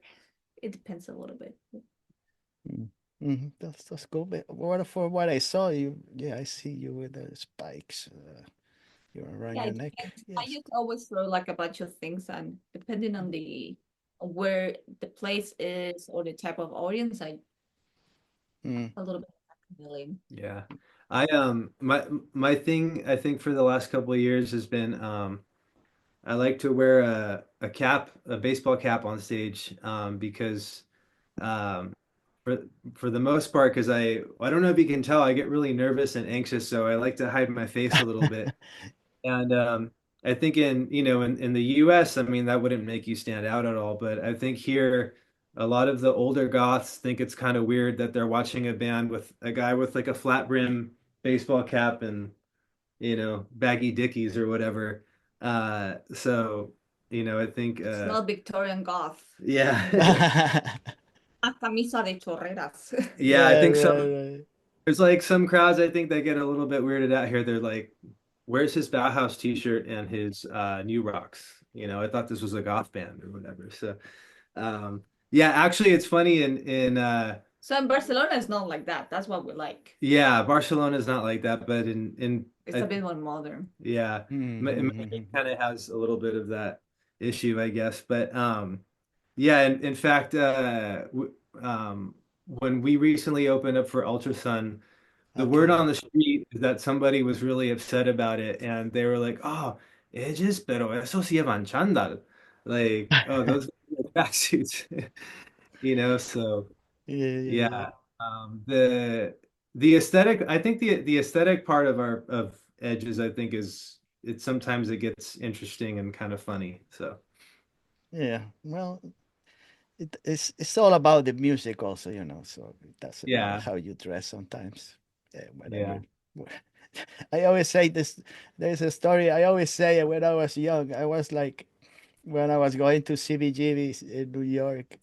it depends a little bit. Mm. That's cool. But for what I saw, yeah, I see you with the spikes. You're around Yeah, your it neck. depends. I Yes. just always throw like a bunch of things, and depending on on where the place is or the type of audience, I Mm. a little bit of chameleon. Yeah. My thing I think for the last couple of years has been I like to wear a cap, a baseball cap on stage because um, for for the most part, because I don't know if you can tell, I get really nervous and anxious, so I like to hide my face a little bit. And I think in the US, I mean, that wouldn't make you stand out at all. But I think here, a lot of the older goths think it's kind of weird that they're watching a band with a guy with like a flat brim baseball cap and baggy dickies or whatever. So I think It's not Victorian goth. yeah. A camisa de chorreras. Yeah, I Yeah, think right, some right. there's like some crowds I think that get a little bit weirded out here. They're like, where's his Bauhaus t-shirt and his New Rocks? I thought this was a goth band or whatever. So yeah, actually it's funny in So in Barcelona, it's not like that. That's what we like. yeah, Barcelona's not like that, but in It's a bit more modern. yeah, Madrid Mm-hmm. kind of has a little bit of that issue, I guess. But yeah, in fact, when we recently opened up for Ultrasun, the word Okay. on the street is that somebody was really upset about it, and they were like, "Oh, ellos, pero esos llevan chándal," like, "Oh, those are tracksuits," So Yeah, yeah, yeah. yeah, the aesthetic. I think the aesthetic part of our of Edges, I think, is sometimes it gets interesting and kind of funny. So Yeah. Well, it's all about the music also, so it doesn't matter yeah, how you dress sometimes. Yeah, whatever. yeah. I always say this, there's a story I always say when I was young. I was like, when I was going to CBGB's in New York,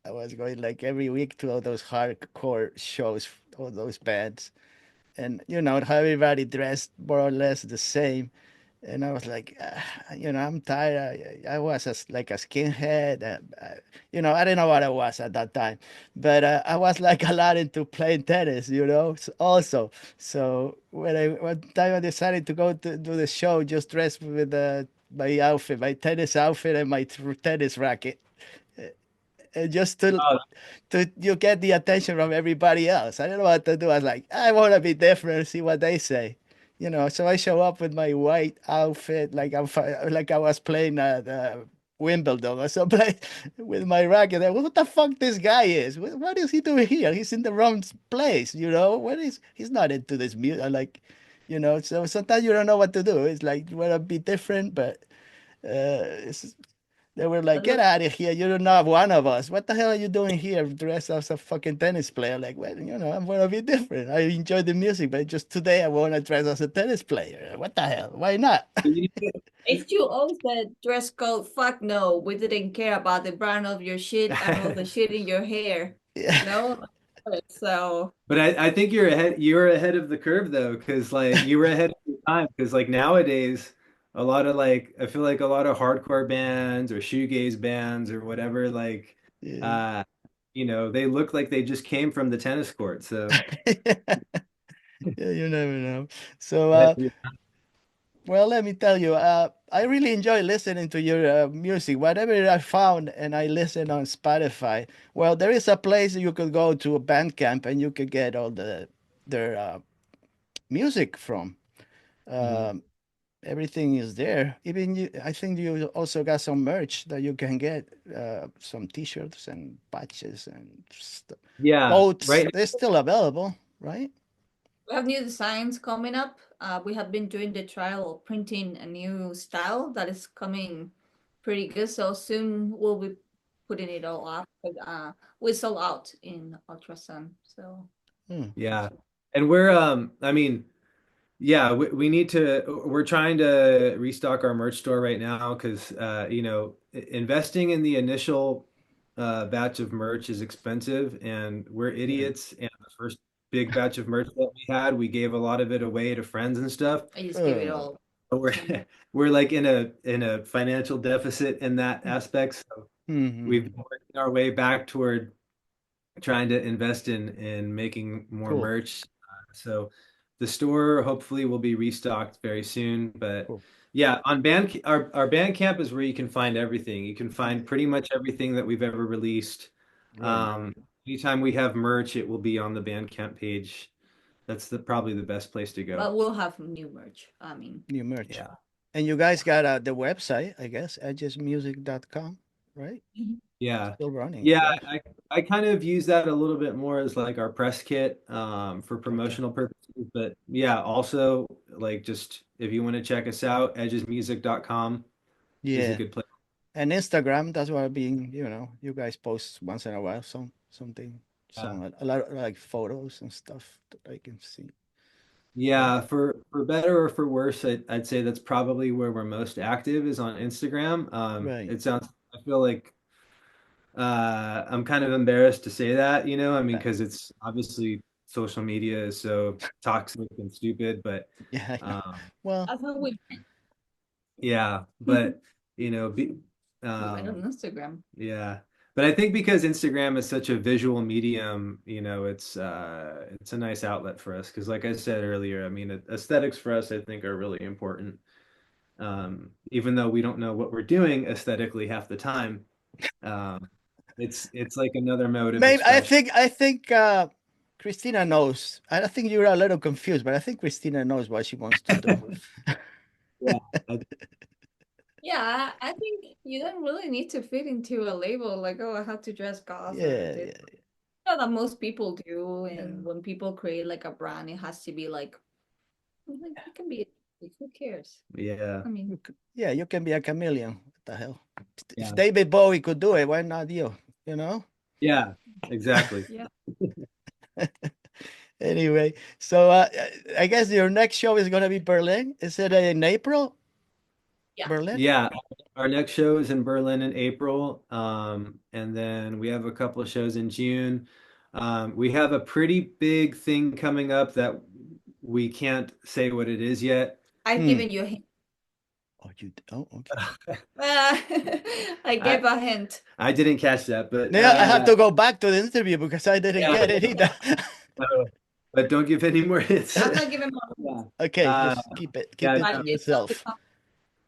I was going like every week to all those hardcore shows, all those bands. And, how everybody dressed more or less the same. And I was like, I'm tired. I was like a skinhead. I didn't know what I was at that time, but I was like a lot into playing tennis, also. So one time I decided to go to do the show, just dressed with my outfit, my tennis outfit, and my tennis racket, and just Oh, to you get the attention from everybody else. I don't know what to do. I was like, I want to be different, see what they say. So I show up with my white outfit, like like I was playing the Wimbledon or something with my racket. What the fuck this guy is? What is he doing here? He's in the wrong place, you know? What is he's not into this music like, you know, so sometimes you don't know what to do. It's like you wanna be different, but it's they were like, But "Get look, out of here! You're not one of us. What the hell are you doing here, dressed as a fucking tennis player?" Like, well, you know, I'm gonna be different. I enjoy the music, but just today I want to dress as a tennis player. What the hell? Why not? H2O said dress code, fuck no. We didn't care about the brand of your shit and all the shit in your hair. Yeah, No? So But I think you're ahead of the curve though, because like you were ahead of your time. Because like nowadays, a lot of like I feel like a lot of hardcore bands or shoegaze bands or whatever, like yeah, uh, they look like they just came from the tennis court. So yeah. You never know. So, that, well, let me tell you, I really enjoy listening to your music. Whatever I found, and I listen on Spotify. Well, there is a place you could go to a Bandcamp, and you could get all their music from. Mhm. Um, Everything is there. Even you, I think you also got some merch that you can get, some T-shirts and patches and Yeah, totes. right. They're still available, right? we have new designs coming up. We have been doing the trial of printing a new style that is coming pretty good. So soon we'll be putting it all up. But we sold out in ultrasound. So Hmm, Yeah, and we're I mean. Yeah, we need to, we're trying to restock our merch store right now because, investing in the initial batch of merch is expensive and we're yeah. idiots. And the first big batch of merch that we had, we gave a lot of it away to friends and stuff. I just give it Uh, all So to we're someone. we're like in a financial deficit in that aspect. So we've hmm been working our way back toward trying to invest in making more Cool, merch. So the store hopefully will be restocked very soon. But cool. yeah, on our Bandcamp is where you can find everything. You can find pretty much everything that we've ever released. Right. Um, Anytime we have merch, it will be on the Bandcamp page. That's probably the best place to go. But we'll have new merch. I mean, New merch. Yeah. And you guys got the website, I guess, edgesmusic.com, right? Mhm. Yeah. Still running, I Yeah, guess. I kind of use that a little bit more as like our press kit for Okay. promotional purposes. But yeah, also like just if you want to check us out, edgesmusic.com is a Yeah. good place. And Instagram, that's what I've been, you guys post once in a while, something, Yeah. a lot of like photos and stuff that I can see. Yeah. Yeah, for better or for worse, I'd say that's probably where we're most active is on Instagram. Right. I feel like I'm kind of embarrassed to say that, I mean, Right. because it's obviously social media is so toxic and stupid, but Yeah, I know. um, Well, that's how we yeah, we but be, met on um, Instagram. yeah, but I think because Instagram is such a visual medium, it's a nice outlet for us because, like I said earlier, I mean, aesthetics for us, I think, are really important. Even though we don't know what we're doing aesthetically half the time, um, it's like another mode of maybe expression. I think Christina knows. I think you're a little confused, but I think Christina knows what she wants to do. Yeah, I, Yeah, I think you don't really need to fit into a label like, oh, I have to dress goth or Yeah, this. yeah, That most people do, yeah. and when people create like a brand, it has to be like it can be like, who cares? yeah, I mean, Yeah, you can be a chameleon. What the hell? If yeah, David Bowie could do it, why not you? You know? yeah, exactly. yeah, Anyway, so I guess your next show is gonna be Berlin. Is it in April? yeah. Berlin? Yeah, our next show is in Berlin in April, and then we have a couple of shows in June. We have a pretty big thing coming up that we can't say what it is yet. I've Hmm. given you a hint. Oh, oh, okay. I I gave a hint. I didn't catch that, but Now I have to go back to the interview because I didn't yeah, get it either. but don't give any more hits. I'm not giving more hints. Yeah, Okay, uh, just keep yeah, it But to no, it's not the yourself. top.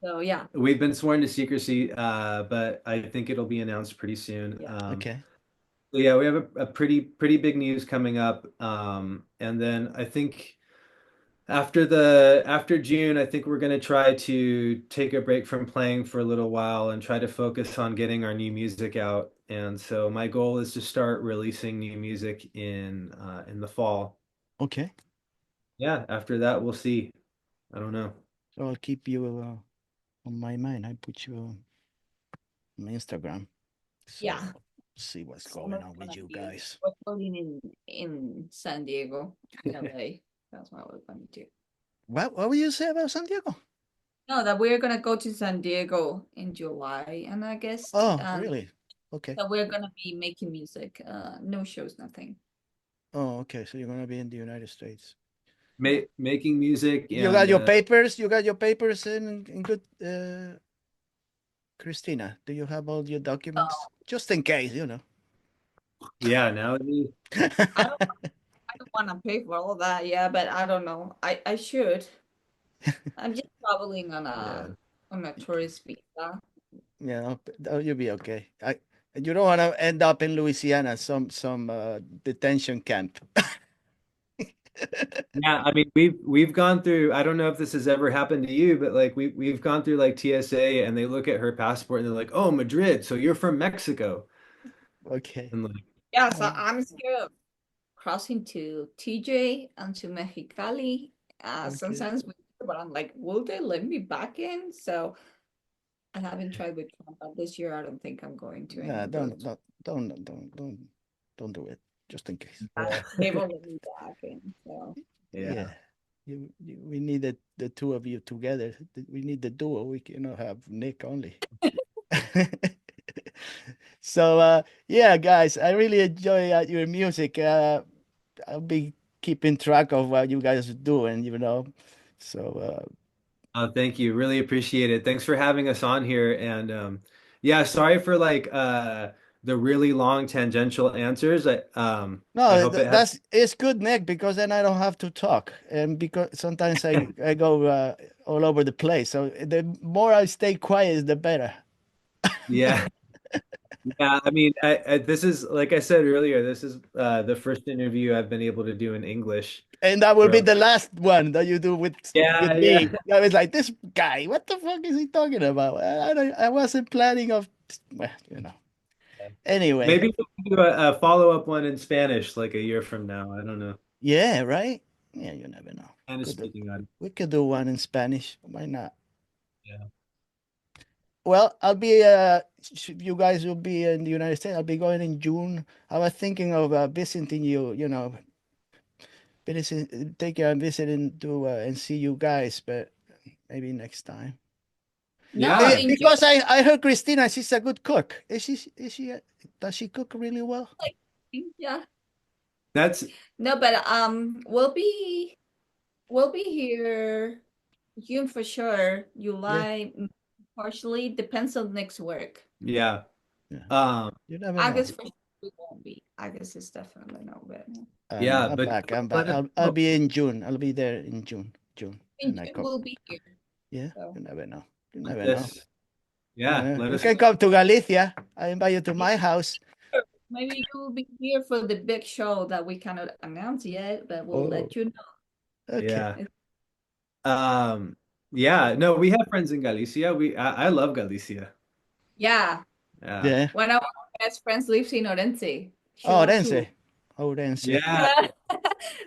So yeah, we've been sworn to secrecy, but I think it'll be announced pretty soon. yeah. Okay. So yeah, we have a pretty big news coming up, and then I think After June, I think we're gonna try to take a break from playing for a little while and try to focus on getting our new music out. And so my goal is to start releasing new music in the fall. Okay. Yeah, after that we'll see. I don't know. So I'll keep you on my mind. I put you on my Instagram. Yeah. So see what's going Summer's on with gonna you be guys. recording in San Diego, in LA. That's what we're gonna do. What would you say about San Diego? No, that we're gonna go to San Diego in July and August, Oh, and really? Okay. that we're gonna be making music. No shows, nothing. Oh, okay. So you're gonna be in the United States. Making music You and got your papers. You got your papers in good. Christina, do you have all your documents? So Just in case, you know. yeah, nowadays. I don't I don't wanna pay for all of that, yeah, but I don't know. I should. I'm just traveling Yeah, on a tourist visa. yeah, you'll be okay. You don't want to end up in Louisiana, some detention camp. Yeah, I mean we've gone through, I don't know if this has ever happened to you, but like we've gone through like TSA and they look at her passport and they're like, "Oh, Madrid, so you're from Mexico." Okay. And like, Yeah, so Oh, I'm scared of crossing to TJ and to Mexicali. okay. Sometimes, but I'm like, will they let me back in? So I haven't tried with Trump, but this year I don't think I'm going to any Nah, of those. don't do it. Just in case. yeah, They won't let me back in. So yeah. Yeah. We need the two of you together. We need the duo. We cannot have Nick only. So yeah, guys, I really enjoy your music. I'll be keeping track of what you guys are doing, you know. So Oh, thank you. Really appreciate it. Thanks for having us on here. And yeah, sorry for like the really long tangential answers. I no, hope it had that's it's good, Nick, because then I don't have to talk, and because sometimes I go all over the place. So the more I stay quiet, the better. yeah. Yeah, I mean, this is like I said earlier, this is the first interview I've been able to do in English And that will be for the last one that you do yeah, with yeah. me. I was like, this guy, what the fuck is he talking about? I wasn't planning of, well, you know. Anyway, Maybe we'll do a follow-up one in Spanish like a year from now. I don't know. yeah, right? Yeah, you never know. Spanish Could do, speaking audience. we could do one in Spanish. Why not? Yeah. Well, I'll be you guys will be in the United States. I'll be going in June. I was thinking of visiting you, you know, take a visiting to and see you guys, but maybe next time. no, Yeah. enjoy. Because I heard Christina, she's a good cook. Does she cook really well? Like, yeah, That's no, but we'll be here June for sure. Yeah, July partially depends on next work. yeah. yeah. Um You never know. August for sure we won't be. August is definitely no, but No, yeah, I'm but back. I'm back. let us I'll know. be in June. I'll be there in June. June, in and I June come. we'll be here. Yeah, So you never know. You Let never know. us yeah, let You us can come to Galicia. I invite you to yeah, my house. maybe you will be here for the big show that we cannot announce yet, but we'll Oh, let you know. okay. yeah. Um yeah, no, we have friends in Galicia. I love Galicia. Yeah, Yeah. Yeah. one of my best friends lives in Orense. She Oh, will too. Orense. Orense. Yeah. Yeah,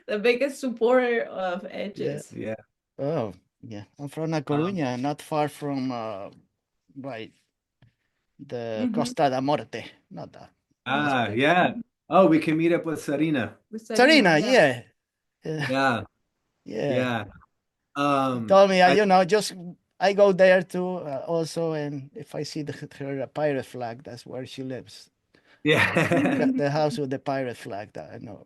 the biggest supporter of Yeah. Edges. Yeah. Oh, yeah. I'm from La Um, Coruña, not far from right the Mm-hmm. Costa da Morte. Not that. That's pretty. yeah. Oh, we can meet up with Sarina. With Sarina, Sarina, yeah. yeah. Yeah. Yeah. Yeah. He told me, I you know, just I go there too, also, and if I see her pirate flag, that's where she lives. yeah. The house with the pirate flag that I know.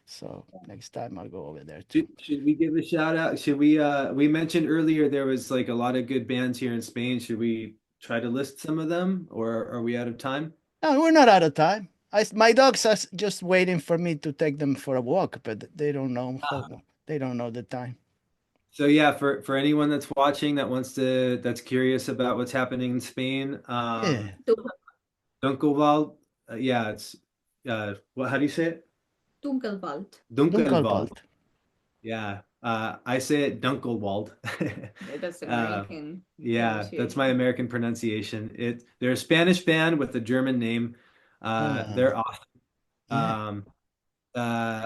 So next time I'll go over there too. Should we give a shout out? Should we mentioned earlier there was like a lot of good bands here in Spain. Should we try to list some of them or are we out of time? No, we're not out of time. My dogs are just waiting for me to take them for a walk, but they don't know they don't know the time. So yeah, for anyone that's watching that wants to that's curious about what's happening in Spain, Yeah, Dunkelwald, yeah, it's what how do you say it? Dunkelwald. Dunkelwald. Dunkelwald. Yeah. I say it Dunkelwald. That's Uh, American yeah, that's my pronunciation. American pronunciation. They're a Spanish band with a German name. Uh, They're awesome. yeah. Um,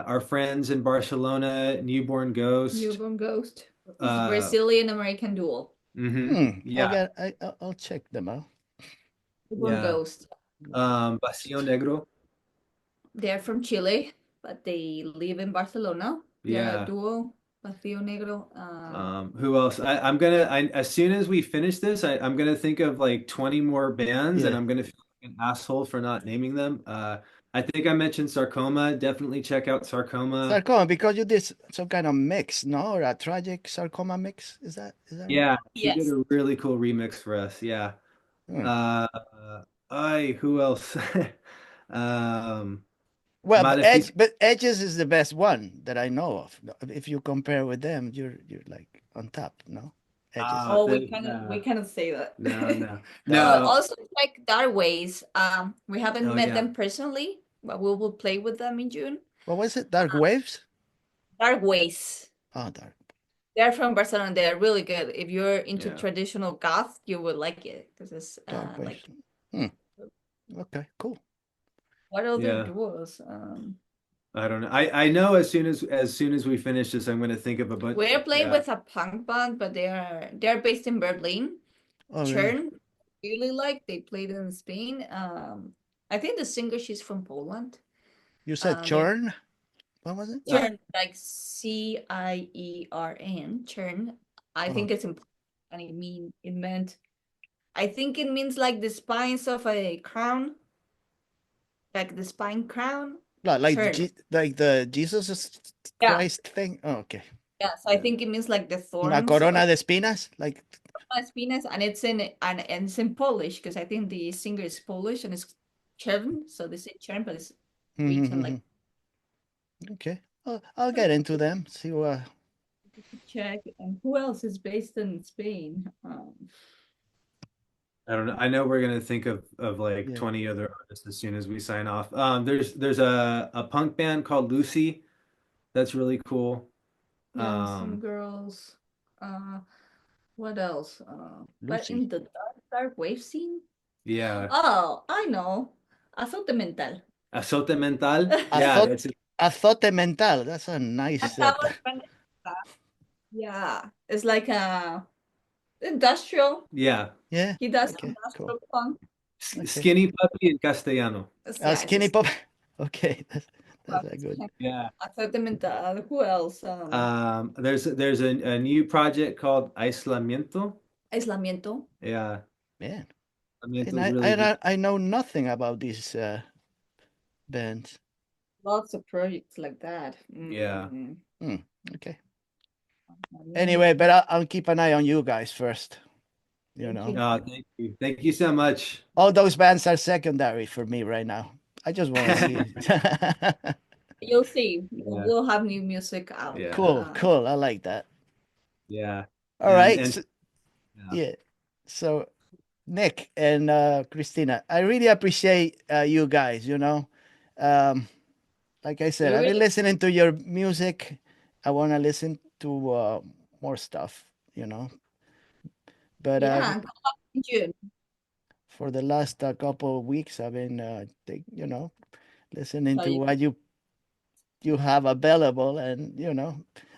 our friends in Barcelona, Newborn Ghost. Newborn Ghost. It's Uh, Brazilian American duo. yeah, I'll check them out. Newborn yeah. Ghost. Vacío Negro. They're from Chile, but they live in Barcelona. They're a Yeah. duo, Vacío Negro. Who else? As soon as we finish this, I'm gonna think of like 20 more bands, and Yeah. I'm gonna feel like an asshole for not naming them. I think I mentioned Sarcoma. Definitely check out Sarcoma. Sarcoma, because you did some kind of mix, no? Or a tragic sarcoma mix. Is that right? Yeah, she did Yes. a really cool remix for us. Yeah. Hmm. Uh, who else? Um, Well, Malefic. But Edges is the best one that I know of. If you compare with them, you're like on top, no? Edges. Oh, we No, cannot say that. no, no, That no. Also like Darkways. We haven't Oh met yeah. them personally, but we will play with them in June. what was it? Dark Waves? Darkways. Oh, Dark They're from Barcelona. They're really good. If you're into Yeah. traditional goth, you would like it because it's Dark Waves. like Hmm. Okay, cool. what other Yeah. duos? I don't know. I know as soon as we finish this, I'm gonna think of a bunch. We're playing Yeah. with a punk band, but they're based in Berlin. Oh, really? Churn, really like they played in Spain. I think the singer she's from Poland. You said They're Churn? What was it? Churn like Ciern. Churn. I Oh, think it's important, and it meant. I think it means like the spines of a crown, like the spine crown. Churn. Like the Jesus Yeah, Christ thing. Oh, okay. yeah. So I think it means like the Una thorns corona of de espinas, like Spinas, and it's in Polish because I think the singer is Polish and it's Chern, so they say Chern, but it's written like okay. I'll get into them. See what. Czech. And who else is based in Spain? I don't know. I know we're gonna think of like Yeah. 20 other artists as soon as we sign off. There's a punk band called Lucy that's really cool. Yeah, some Um, girls. What else? But Lucy. in the dark wave scene? yeah. Oh, I know. Azote Mental. Azote Mental. Yeah, Azot, that's it. azote mental. That's a nice. That's our friend. Yeah, it's like a industrial. Yeah. Yeah. He does Okay. Cool. industrial punk. Okay. Skinny Puppy in Castellano. Yeah, it's Skinny just pop. Okay. That's a good. Yeah. Azote Mental. Who else? There's a new project called Aislamiento. Aislamiento. Yeah. Man. Aislamiento And is really good. I know nothing about these bands. Lots of projects like that. Yeah. Hmm. Okay. Aislamiento. Anyway, but I'll keep an eye on you guys first. You Thank know, you. Oh, thank you. Thank you so much. all those bands are secondary for me right now. I just want to see. You'll see. Yeah. We'll have new music out. Yeah. Cool. Cool. I like that. Yeah. All And right. and yeah. Yeah. So Nick and Christina, I really appreciate you guys. Um, like I said, We I've been really, listening to your music. I want to listen to more stuff. You know, but yeah, go back in June. for the last couple of weeks, I've been, listening So to you what you have available, and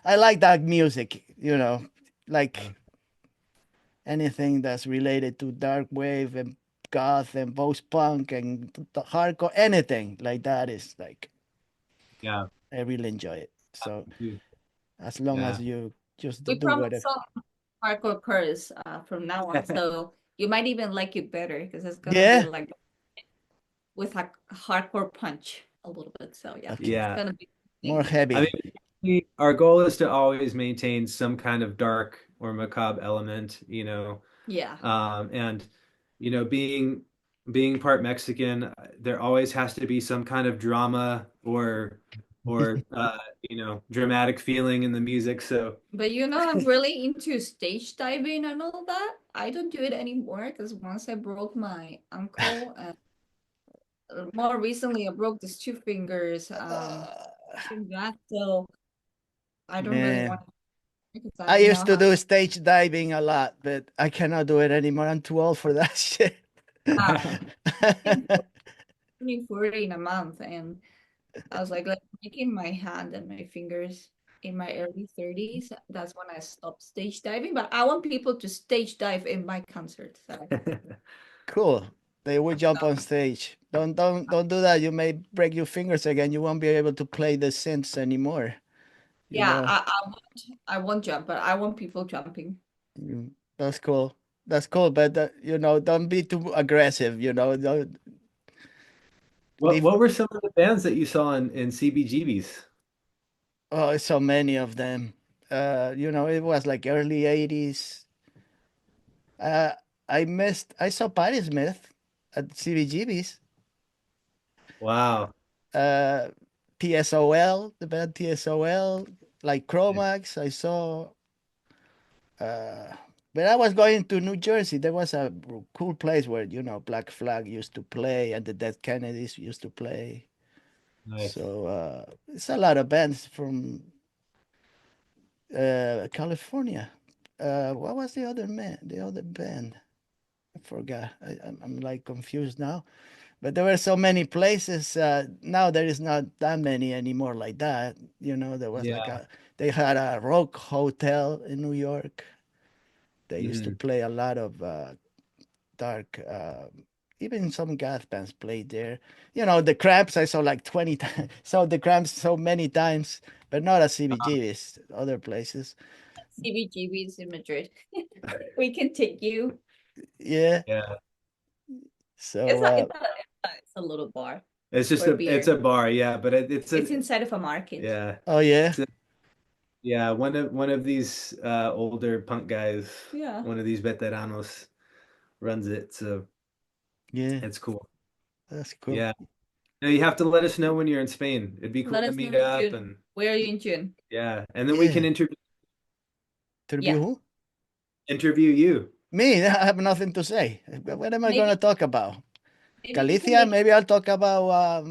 I like that music. Like anything that's related to dark wave and goth and post punk and the hardcore, anything like that is like Yeah. I really enjoy it. So Thank you. as long as Yeah. you just we do promise whatever. some hardcore chorus from now on. So you might even like it better because it's gonna be Yeah. like with a hardcore punch a little bit. So yeah, Okay. it's Yeah. gonna be More interesting. I heavy. mean, our goal is to always maintain some kind of dark or macabre element, Yeah. and being part Mexican, there always has to be some kind of drama or dramatic feeling in the music. So But I'm really into stage diving and all that. I don't do it anymore because once I broke my ankle and more recently I broke these two fingers Uh, doing that. So I don't really want man, to. because I I used know to how. do stage diving a lot, but I cannot do it anymore. I'm too old for that shit. Uh, I'm turning 40 in a month, and I was like making my hand and my fingers in my early 30s. That's when I stopped stage diving. But I want people to stage dive in my concert. So Cool. They will jump on stage. Don't do that. You may break your fingers again. You won't be able to play the synths anymore. You yeah, know. I won't jump, but I want people jumping. That's cool. That's cool. But don't be too aggressive. Don't leave. What were some of the bands that you saw in CBGBs? Oh, so many of them. It was like early '80s. Uh, I saw Patti Smith at CBGB's. Wow. Uh, TSOL, the band TSOL, like Chromax. I saw. Uh, but I was going to New Jersey. There was a cool place where Black Flag used to play and the Dead Kennedys used to play. Nice. So it's a lot of bands from California. What was the other man? The other band? I forgot. I'm like confused now. But there were so many places. Now there is not that many anymore like that. There was like Yeah. they had a rock hotel in New York. They used to Mhm. play a lot of dark. Even some goth bands played there. The Cramps I saw like 20 times. Saw the Cramps so many times, but not at CBGB's, other places. CBGB's in Madrid. We can take you. Yeah. Yeah. So It's a little bar It's just for it's beer. a bar, yeah, but It's inside of a market. yeah. oh yeah, It's a, yeah, one of these older punk guys, Yeah. one of these veteranos runs it, so yeah, it's cool. that's cool. Yeah. Now you have to let us know when you're in Spain. It'd be cool Let to us know meet in up June. and Where are you in June? yeah, and then we can Yeah. Interview Yeah. who? interview you. Me, I have nothing to say. What am I going to Maybe talk about? maybe you can Galicia, make maybe I'll talk about,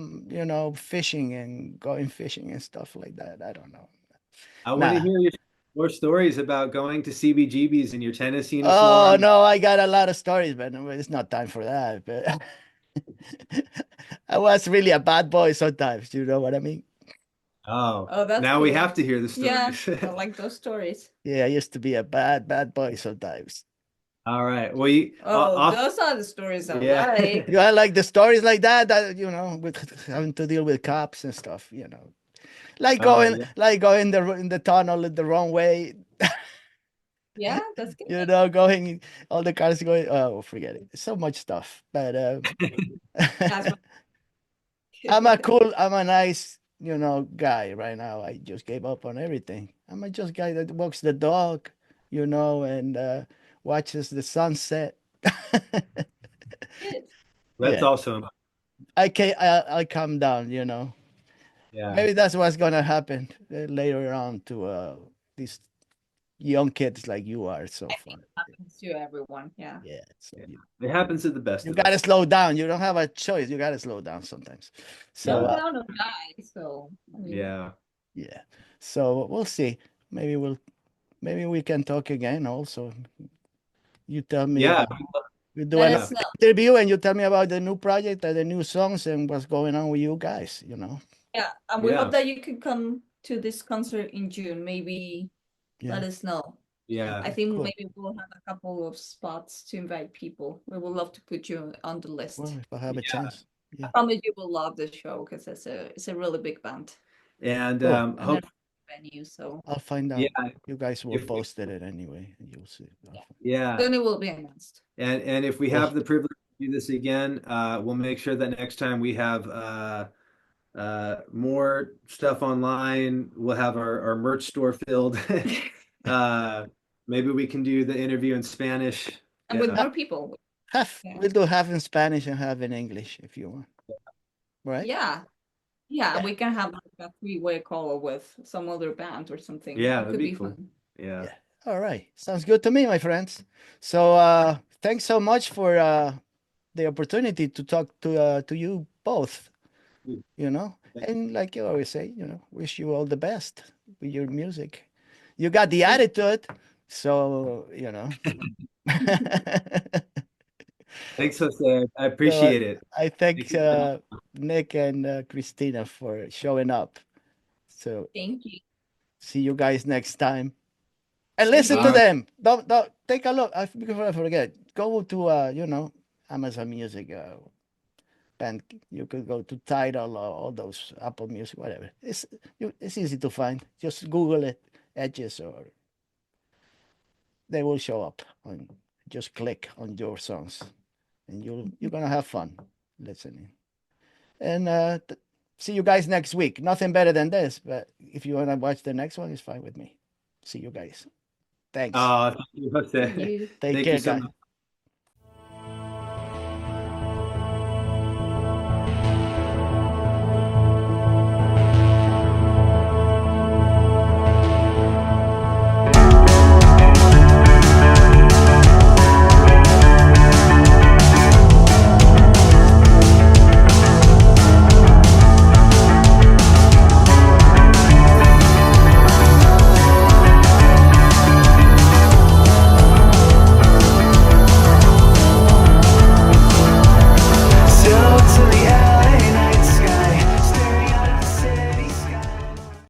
fishing and going fishing and stuff like that. I don't know. I want to Nah. hear more stories about going to CBGBs in your tennis Oh, uniform. no, I got a lot of stories, but it's not time for that. But I was really a bad boy sometimes. You know what I mean? Oh, Oh, that's now we cool. have to hear the Yeah, stories. I like those stories. Yeah, I used to be a bad, bad boy sometimes. All right. Well, Oh, off. those are the stories I Yeah. like. You I like the stories like that, with having to deal with cops and stuff. Like going, Yeah. like going in the tunnel the wrong way. Yeah, that's good. Going all the cars going. Oh, forget it. So much stuff. But That's what I'm a nice, guy right now. I just gave up on everything. I'm a just guy that walks the dog, and watches the sunset. good. That's Yeah, awesome. I calm down. Yeah. Maybe that's what's gonna happen later on to these young kids like you are so I far. think it happens to everyone. Yeah. Yeah, so Yeah. you It happens to the best you of gotta us. slow down. You don't have a choice. You gotta slow down sometimes. So Slow Yeah. down or die. So, I mean, Yeah. yeah, so we'll see. Maybe we can talk again. Also, you tell me. Yeah. We do let Yeah. us know. interview, and you tell me about the new project and the new songs and what's going on with you guys. Yeah, and we hope Yeah. that you can come to this concert in June. Maybe Yeah, let us know. Yeah. I think cool. maybe we'll have a couple of spots to invite people. We would love to put you on the Well, list. if I have a Yeah. chance, I yeah, promise you will love the show because it's a really big band And cool. and a hope venue. So I'll find yeah, out. You guys will if post it anyway, and you'll see. yeah, yeah, soon it will be announced. and if we Cool. have the privilege to do this again, we'll make sure that next time we have more stuff online. We'll have our merch store filled. uh, maybe we can do the interview in Spanish. And with Yeah. Ha- more people. Yeah. we'll do half in Spanish and half in English if you want. Right? Yeah. Yeah, Yeah, we can have like a three-way call with some other band or something. Yeah, It that'd could be be cool. fun. Yeah. yeah. All right. Sounds good to me, my friends. So thanks so much for the opportunity to talk to you both. And like you always say, wish you all the best with your music. You got the attitude, so you know. Thanks, Jose. I So appreciate it. I Thank thank you so much. Nick and Christina for showing up. So Thank you. see you guys next time. And See listen All to you. right. them. Don't take a look. Before I forget, go to Amazon Music. Band. You could go to Tidal or all those Apple Music, whatever. It's easy to find. Just Google it, Edges, or they will show up. And just click on your songs, and you're gonna have fun listening. And see you guys next week. Nothing better than this, but if you wanna watch the next one, it's fine with me. See you guys. Thanks. Thank you, See Jose. you. Take Thank you care, so guys. much.